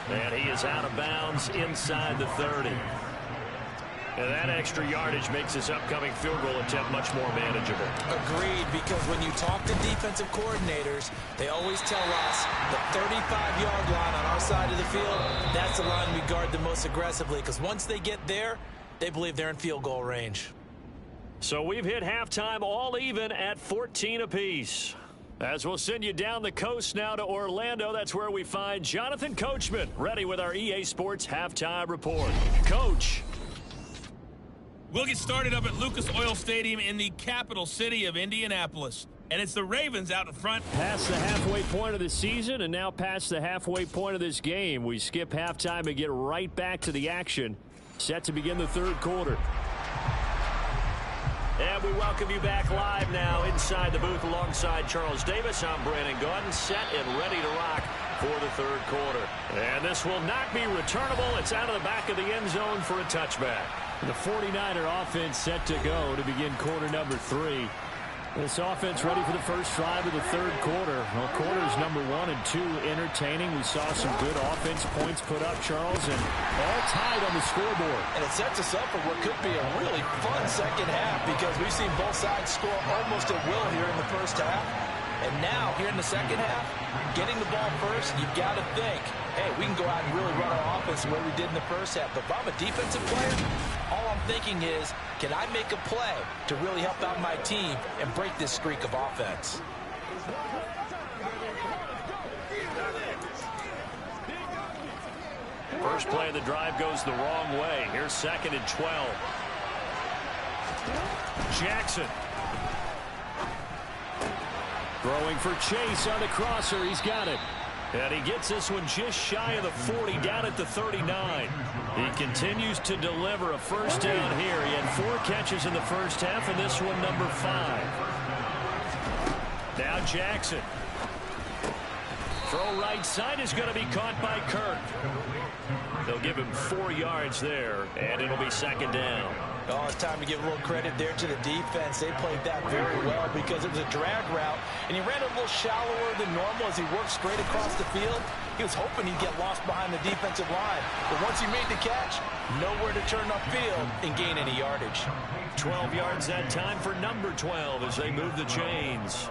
And he is out of bounds inside the 30. And that extra yardage makes this upcoming field goal attempt much more manageable. Agreed, because when you talk to defensive coordinators, they always tell us the 35-yard line on our side of the field, that's the line we guard the most aggressively, because once they get there, they believe they're in field goal range. So we've hit halftime all even at 14 apiece. As we'll send you down the coast now to Orlando, that's where we find Jonathan Coachman, ready with our EA Sports halftime report. Coach. We'll get started up at Lucas Oil Stadium in the capital city of Indianapolis. And it's the Ravens out in front. Past the halfway point of the season and now past the halfway point of this game. We skip halftime and get right back to the action. Set to begin the third quarter. And we welcome you back live now inside the booth alongside Charles Davis. I'm Brandon Gaudin, set and ready to rock for the third quarter. And this will not be returnable. It's out of the back of the end zone for a touchback. The 49er offense set to go to begin quarter number 3. This offense ready for the first drive of the third quarter. Well, quarters number 1 and 2 entertaining. We saw some good offense points put up, Charles, and all tied on the scoreboard. And it sets us up for what could be a really fun second half, because we've seen both sides score almost at will here in the first half. And now, here in the second half, getting the ball first, you've got to think, hey, we can go out and really run our offense the way we did in the first half. But if I'm a defensive player, all I'm thinking is, can I make a play to really help out my team and break this streak of offense? First play of the drive goes the wrong way. Here's 2nd and 12. Jackson. Throwing for Chase on the crosser. He's got it. And he gets this one just shy of the 40, down at the 39. He continues to deliver a first down here. He had 4 catches in the first half, and this one number 5. Now Jackson. Throw right side is going to be caught by Kirk. They'll give him 4 yards there, and it'll be 2nd down. Oh, it's time to give a little credit there to the defense. They played that very well because it was a drag route, and he ran a little shallower than normal as he worked straight across the field. He was hoping he'd get lost behind the defensive line, but once he made the catch, nowhere to turn upfield and gain any yardage. 12 yards that time for number 12 as they move the chains.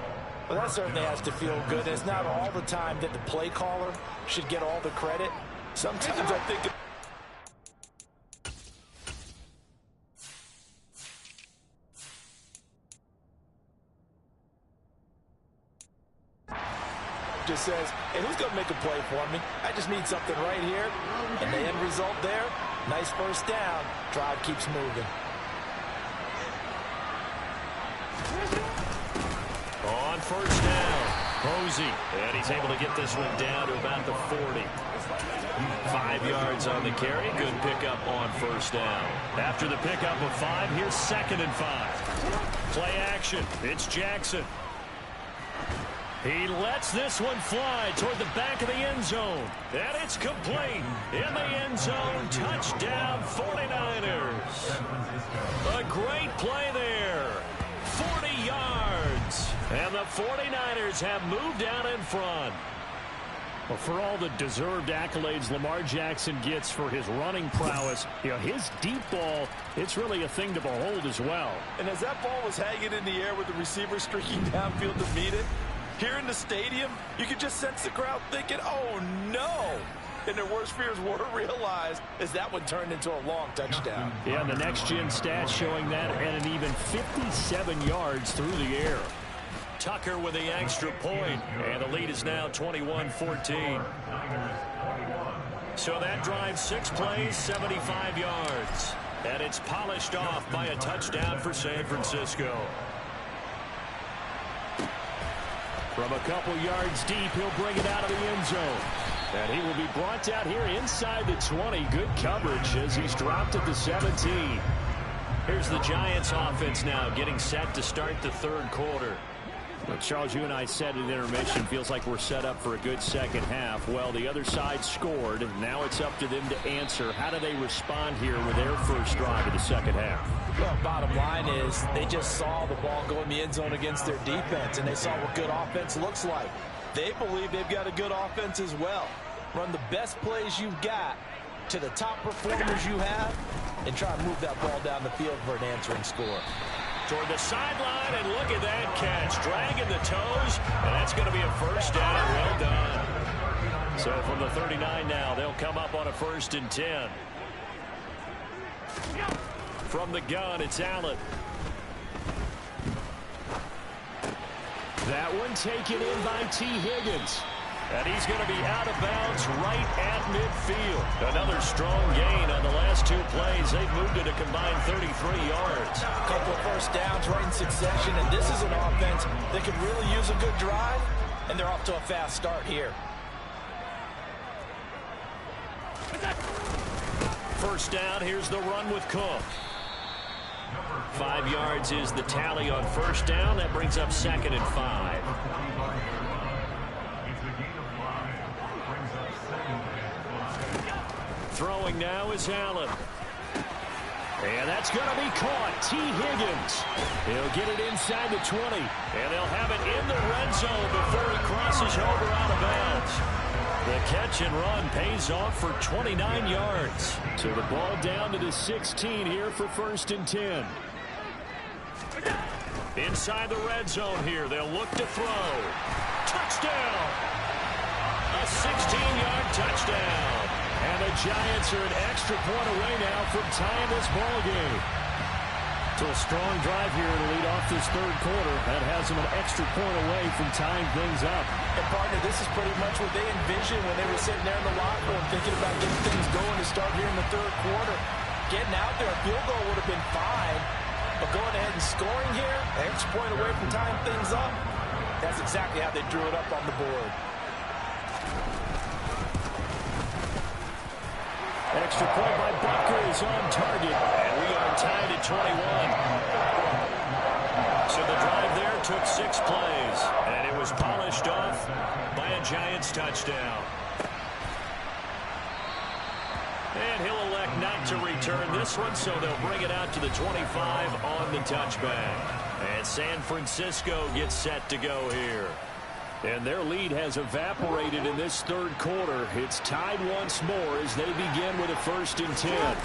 Well, that certainly has to feel good. It's not all the time that the play caller should get all the credit. Sometimes I think just says, hey, who's going to make a play for me? I just need something right here. And the end result there, nice first down. Drive keeps moving. On first down, Posey. And he's able to get this one down to about the 40. 5 yards on the carry. Good pickup on first down. After the pickup of 5, here's 2nd and 5. Play action. It's Jackson. He lets this one fly toward the back of the end zone. And it's complete. In the end zone, touchdown 49ers. A great play there. 40 yards. And the 49ers have moved out in front. Well, for all the deserved accolades Lamar Jackson gets for his running prowess, you know, his deep ball, it's really a thing to behold as well. And as that ball was hanging in the air with the receiver streaking downfield to meet it, here in the stadium, you could just sense the crowd thinking, oh, no. And their worst fears were realized as that one turned into a long touchdown. Yeah, and the next-gen stats showing that at an even 57 yards through the air. Tucker with the extra point, and the lead is now 21-14. So that drive, 6 plays, 75 yards. And it's polished off by a touchdown for San Francisco. From a couple yards deep, he'll bring it out of the end zone. And he will be brought down here inside the 20. Good coverage as he's dropped at the 17. Here's the Giants offense now getting set to start the third quarter. Well, Charles, you and I said at intermission, feels like we're set up for a good second half. Well, the other side scored, and now it's up to them to answer. How do they respond here with their first drive of the second half? Well, bottom line is they just saw the ball go in the end zone against their defense, and they saw what good offense looks like. They believe they've got a good offense as well. Run the best plays you've got to the top performers you have and try and move that ball down the field for an answering score. Toward the sideline, and look at that catch. Dragging the toes, and that's going to be a first down. Well done. So from the 39 now, they'll come up on a 1st and 10. From the gun, it's Allen. That one taken in by T. Higgins. And he's going to be out of bounds right at midfield. Another strong gain on the last 2 plays. They've moved it a combined 33 yards. A couple of first downs right in succession, and this is an offense that could really use a good drive, and they're off to a fast start here. First down, here's the run with Cook. 5 yards is the tally on first down. That brings up 2nd and 5. Throwing now is Allen. And that's going to be caught. T. Higgins. He'll get it inside the 20. And they'll have it in the red zone before he crosses over out of bounds. The catch and run pays off for 29 yards. So the ball down to the 16 here for 1st and 10. Inside the red zone here. They'll look to throw. Touchdown! A 16-yard touchdown. And the Giants are an extra point away now from tying this ball game. So a strong drive here to lead off this 3rd quarter. That has them an extra point away from tying things up. And partner, this is pretty much what they envisioned when they were sitting there in the locker room thinking about getting things going to start here in the 3rd quarter. Getting out there, a field goal would have been fine. But going ahead and scoring here, an extra point away from tying things up, that's exactly how they drew it up on the board. Extra point by Butker is on target. And we are tied at 21. So the drive there took 6 plays. And it was polished off by a Giants touchdown. And he'll elect not to return this one, so they'll bring it out to the 25 on the touchback. And San Francisco gets set to go here. And their lead has evaporated in this 3rd quarter. It's tied once more as they begin with a 1st and 10.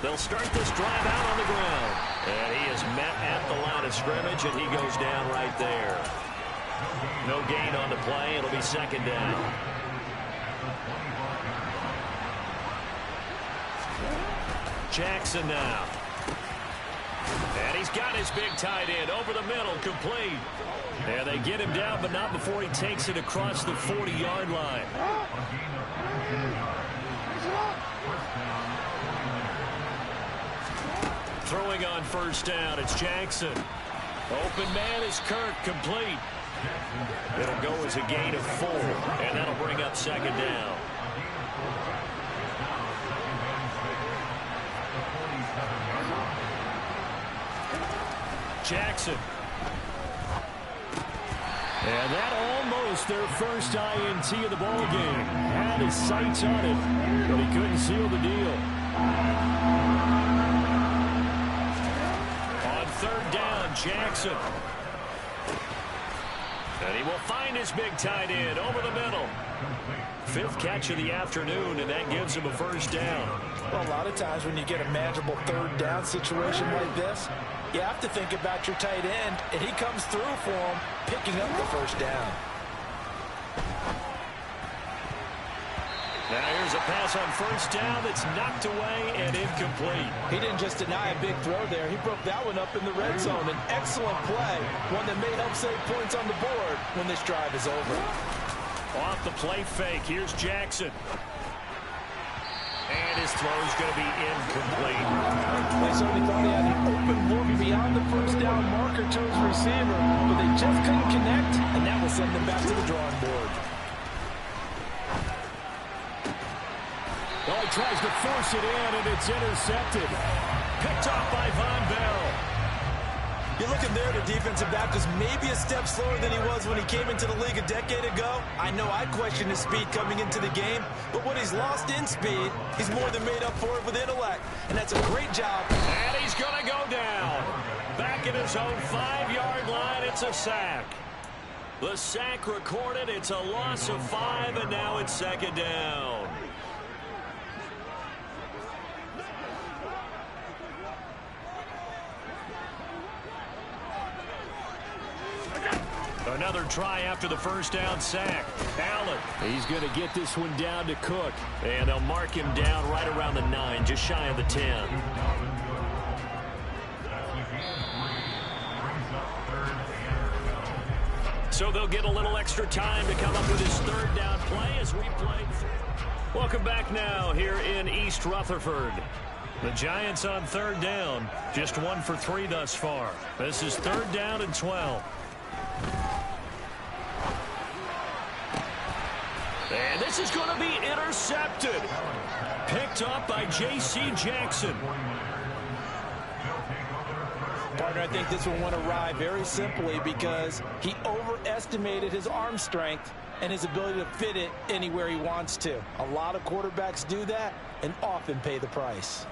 They'll start this drive out on the ground. And he is met at the line of scrimmage, and he goes down right there. No gain on the play. It'll be 2nd down. Jackson now. And he's got his big tight end over the middle, complete. And they get him down, but not before he takes it across the 40-yard line. Throwing on first down, it's Jackson. Open man is Kirk, complete. It'll go as a gain of 4, and that'll bring up 2nd down. Jackson. And that almost their first INT of the ball game. Had his sights on it, but he couldn't seal the deal. On 3rd down, Jackson. And he will find his big tight end over the middle. 5th catch of the afternoon, and that gives him a 1st down. Well, a lot of times when you get a manageable 3rd down situation like this, you have to think about your tight end, and he comes through for him, picking up the 1st down. Now here's a pass on 1st down that's knocked away and incomplete. He didn't just deny a big throw there. He broke that one up in the red zone. An excellent play, one that may help save points on the board when this drive is over. Off the play fake, here's Jackson. And his throw's going to be incomplete. They certainly thought he had an open look beyond the 1st down marker to his receiver, but they just couldn't connect, and that will send them back to the drawing board. Oh, he tries to force it in, and it's intercepted. Picked off by Von Bell. You're looking there, the defensive back was maybe a step slower than he was when he came into the league a decade ago. I know I questioned his speed coming into the game, but what he's lost in speed, he's more than made up for it with intellect. And that's a great job. And he's going to go down. Back at his own 5-yard line, it's a sack. The sack recorded, it's a loss of 5, and now it's 2nd down. Another try after the first down sack. Allen. He's going to get this one down to Cook. And they'll mark him down right around the 9, just shy of the 10. So they'll get a little extra time to come up with his third down play as we play. Welcome back now here in East Rutherford. The Giants on third down, just 1 for 3 thus far. This is third down and 12. And this is going to be intercepted. Picked up by J.C. Jackson. Partner, I think this one went awry very simply because he overestimated his arm strength and his ability to fit it anywhere he wants to. A lot of quarterbacks do that and often pay the price.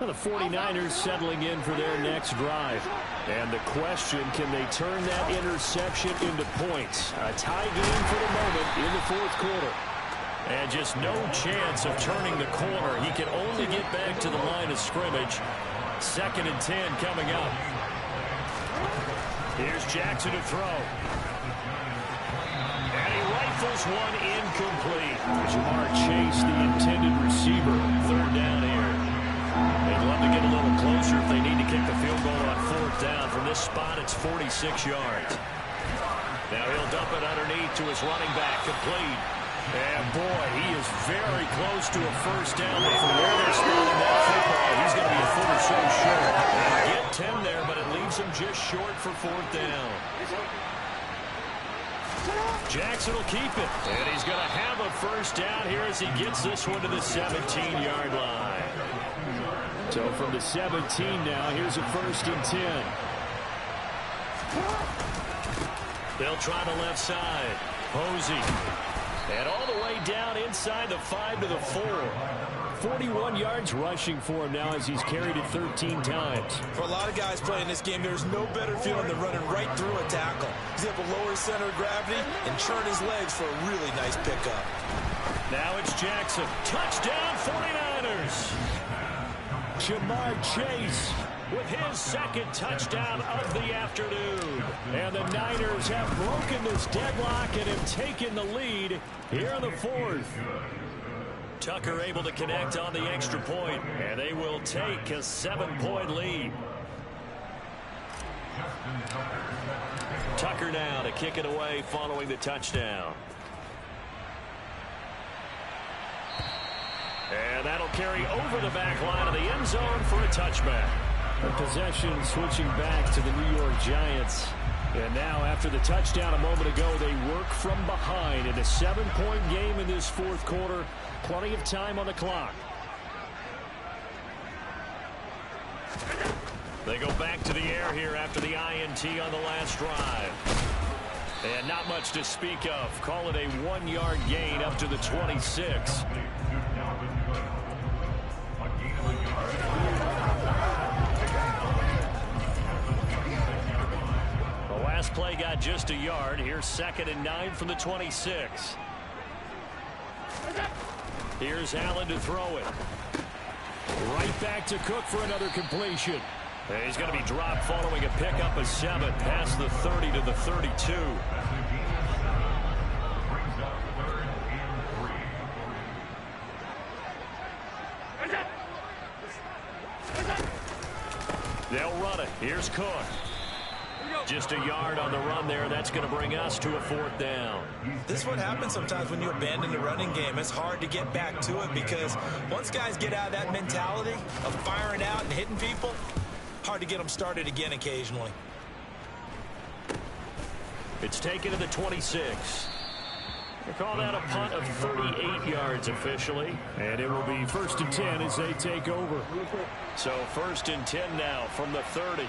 Well, the 49ers settling in for their next drive. And the question, can they turn that interception into points? A tie game for the moment in the fourth quarter. And just no chance of turning the corner. He can only get back to the line of scrimmage. 2nd and 10 coming up. Here's Jackson to throw. And he rifles one incomplete. Jamar Chase, the intended receiver. Third down here. They'd love to get a little closer if they need to kick the field goal on 4th down. From this spot, it's 46 yards. Now he'll dump it underneath to his running back, complete. And boy, he is very close to a first down. But from where they're spotting that football, he's going to be a foot or so short. They'll get 10 there, but it leaves him just short for 4th down. Jackson will keep it. And he's going to have a first down here as he gets this one to the 17-yard line. So from the 17 now, here's a 1st and 10. They'll try the left side. Posey. And all the way down inside the 5 to the 4. 41 yards rushing for him now as he's carried it 13 times. For a lot of guys playing this game, there's no better feeling than running right through a tackle. He's able to lower his center of gravity and churn his legs for a really nice pickup. Now it's Jackson. Touchdown 49ers. Jamar Chase with his 2nd touchdown of the afternoon. And the Niners have broken this deadlock and have taken the lead here in the 4th. Tucker able to connect on the extra point, and they will take a 7-point lead. Tucker now to kick it away following the touchdown. And that'll carry over the back line of the end zone for a touchback. The possession switching back to the New York Giants. And now after the touchdown a moment ago, they work from behind in a 7-point game in this 4th quarter. Plenty of time on the clock. They go back to the air here after the INT on the last drive. And not much to speak of. Call it a 1-yard gain up to the 26. The last play got just a yard. Here's 2nd and 9 from the 26. Here's Allen to throw it. Right back to Cook for another completion. And he's going to be dropped following a pickup of 7 past the 30 to the 32. They'll run it. Here's Cook. Just a yard on the run there. That's going to bring us to a 4th down. This is what happens sometimes when you abandon the running game. It's hard to get back to it because once guys get out of that mentality of firing out and hitting people, hard to get them started again occasionally. It's taken to the 26. They call that a punt of 38 yards officially. And it will be 1st and 10 as they take over. So 1st and 10 now from the 30.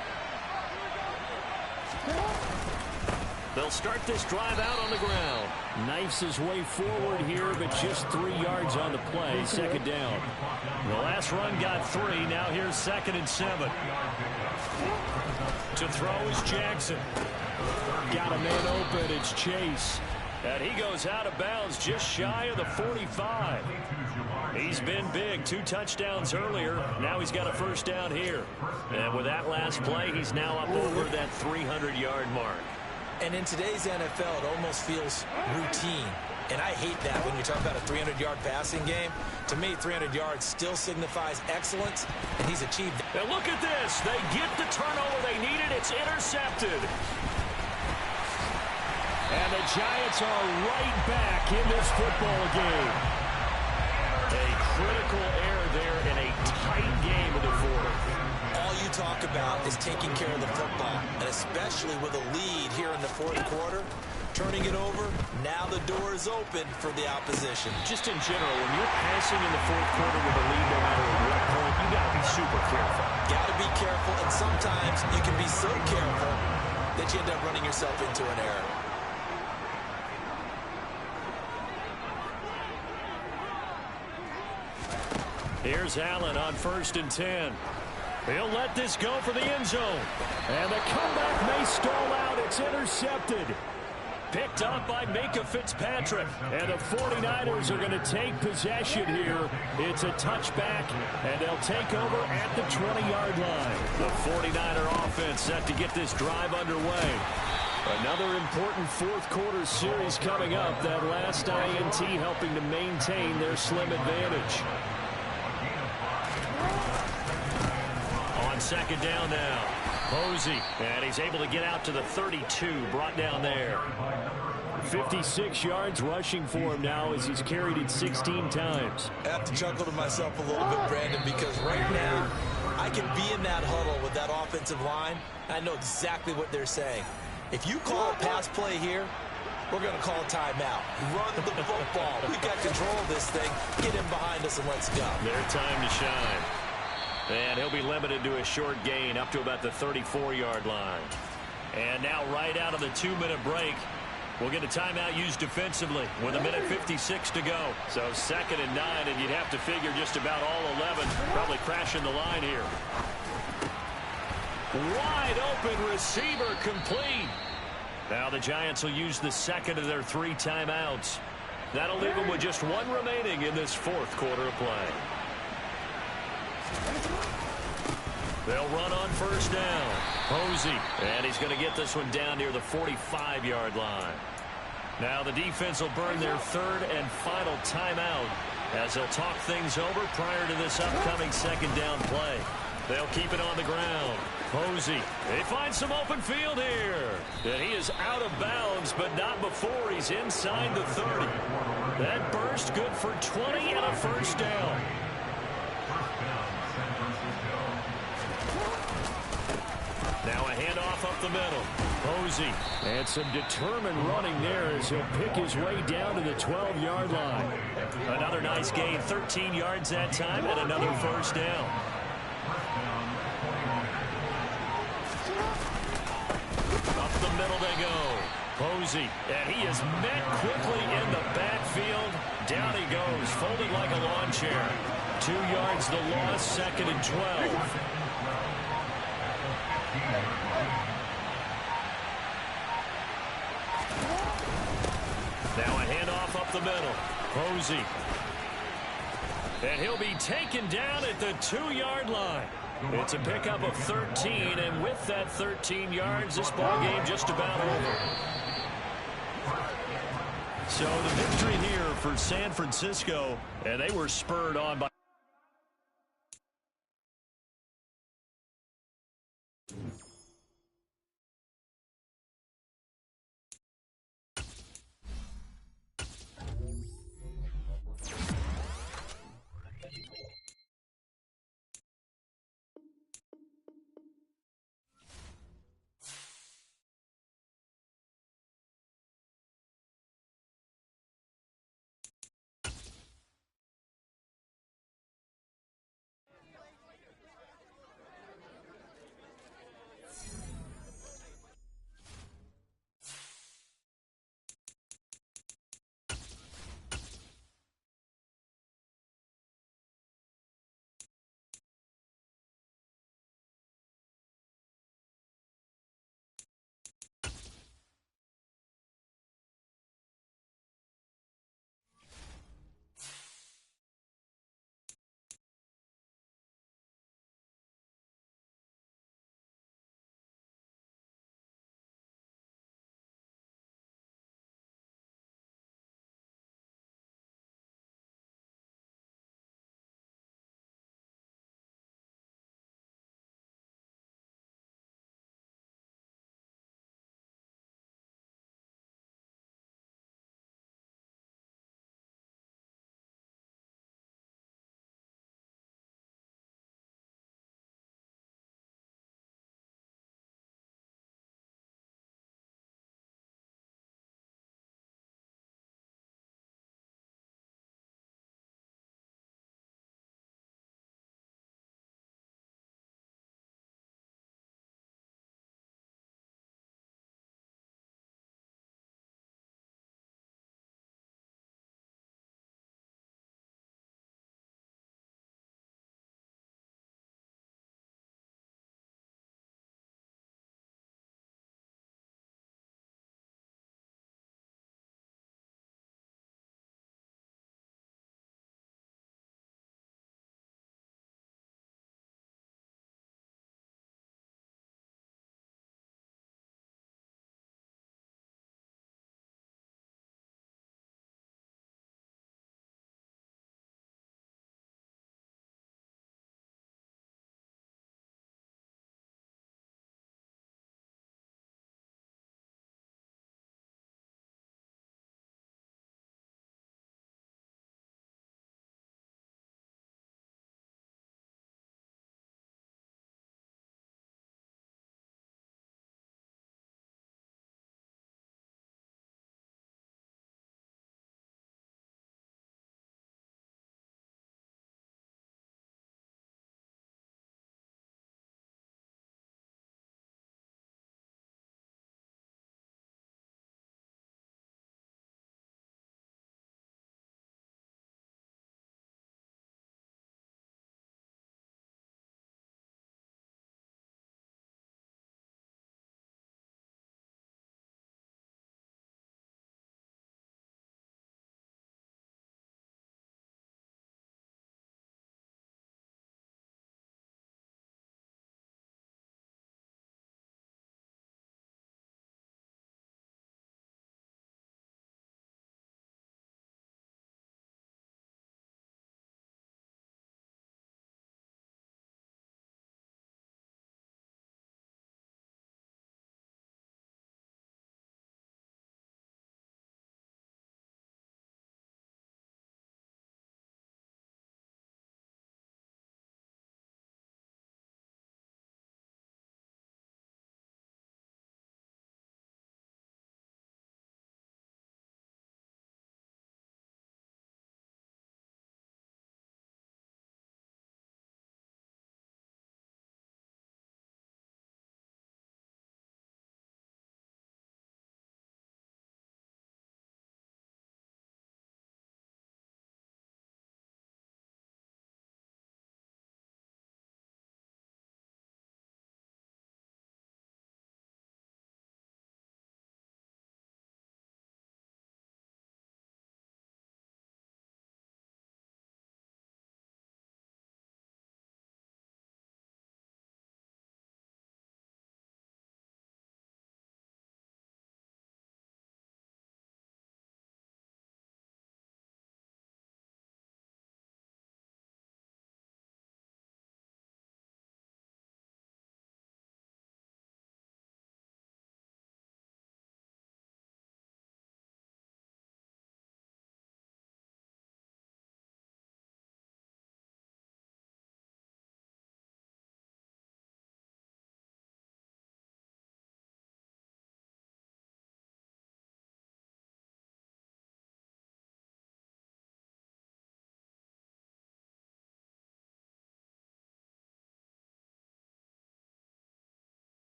They'll start this drive out on the ground. Knifes his way forward here, but just 3 yards on the play. 2nd down. The last run got 3. Now here's 2nd and 7. To throw is Jackson. Got a man open. It's Chase. And he goes out of bounds just shy of the 45. He's been big. 2 touchdowns earlier. Now he's got a first down here. And with that last play, he's now up over that 300-yard mark. And in today's NFL, it almost feels routine. And I hate that when you talk about a 300-yard passing game. To me, 300 yards still signifies excellence, and he's achieved it. And look at this. They get the turnover they needed. It's intercepted. And the Giants are right back in this football game. A critical error there in a tight game in the fourth. All you talk about is taking care of the football, and especially with a lead here in the fourth quarter. Turning it over, now the door is open for the opposition. Just in general, when you're passing in the fourth quarter with a lead, no matter at what point, you got to be super careful. Got to be careful, and sometimes you can be so careful that you end up running yourself into an error. Here's Allen on 1st and 10. He'll let this go for the end zone. And the comeback may stall out. It's intercepted. Picked up by Minka Fitzpatrick. And the 49ers are going to take possession here. It's a touchback, and they'll take over at the 20-yard line. The 49er offense set to get this drive underway. Another important fourth quarter series coming up. That last INT helping to maintain their slim advantage. On second down now, Posey, and he's able to get out to the 32, brought down there. 56 yards rushing for him now as he's carried it 16 times. I have to chuckle to myself a little bit, Brandon, because right now I can be in that huddle with that offensive line. I know exactly what they're saying. If you call a pass play here, we're going to call a timeout. Run the football. We've got control of this thing. Get him behind us and let's go. Their time to shine. And he'll be limited to a short gain up to about the 34-yard line. And now right out of the 2-minute break, we'll get a timeout used defensively with 1:56 to go. So 2nd and 9, and you'd have to figure just about all 11 probably crashing the line here. Wide open receiver complete. Now the Giants will use the second of their 3 timeouts. That'll leave them with just 1 remaining in this fourth quarter of play. They'll run on first down. Posey, and he's going to get this one down near the 45-yard line. Now the defense will burn their 3rd and final timeout as they'll talk things over prior to this upcoming 2nd down play. They'll keep it on the ground. Posey, they find some open field here. And he is out of bounds, but not before he's inside the 30. That burst good for 20 and a first down. Now a handoff up the middle. Posey, and some determined running there as he'll pick his way down to the 12-yard line. Another nice gain, 13 yards that time, and another first down. Up the middle they go. Posey, and he is met quickly in the backfield. Down he goes, folded like a lawn chair. 2 yards the loss, 2nd and 12. Now a handoff up the middle. Posey. And he'll be taken down at the 2-yard line. It's a pickup of 13, and with that 13 yards, this ball game just about over. So the victory here for San Francisco, and they were spurred on by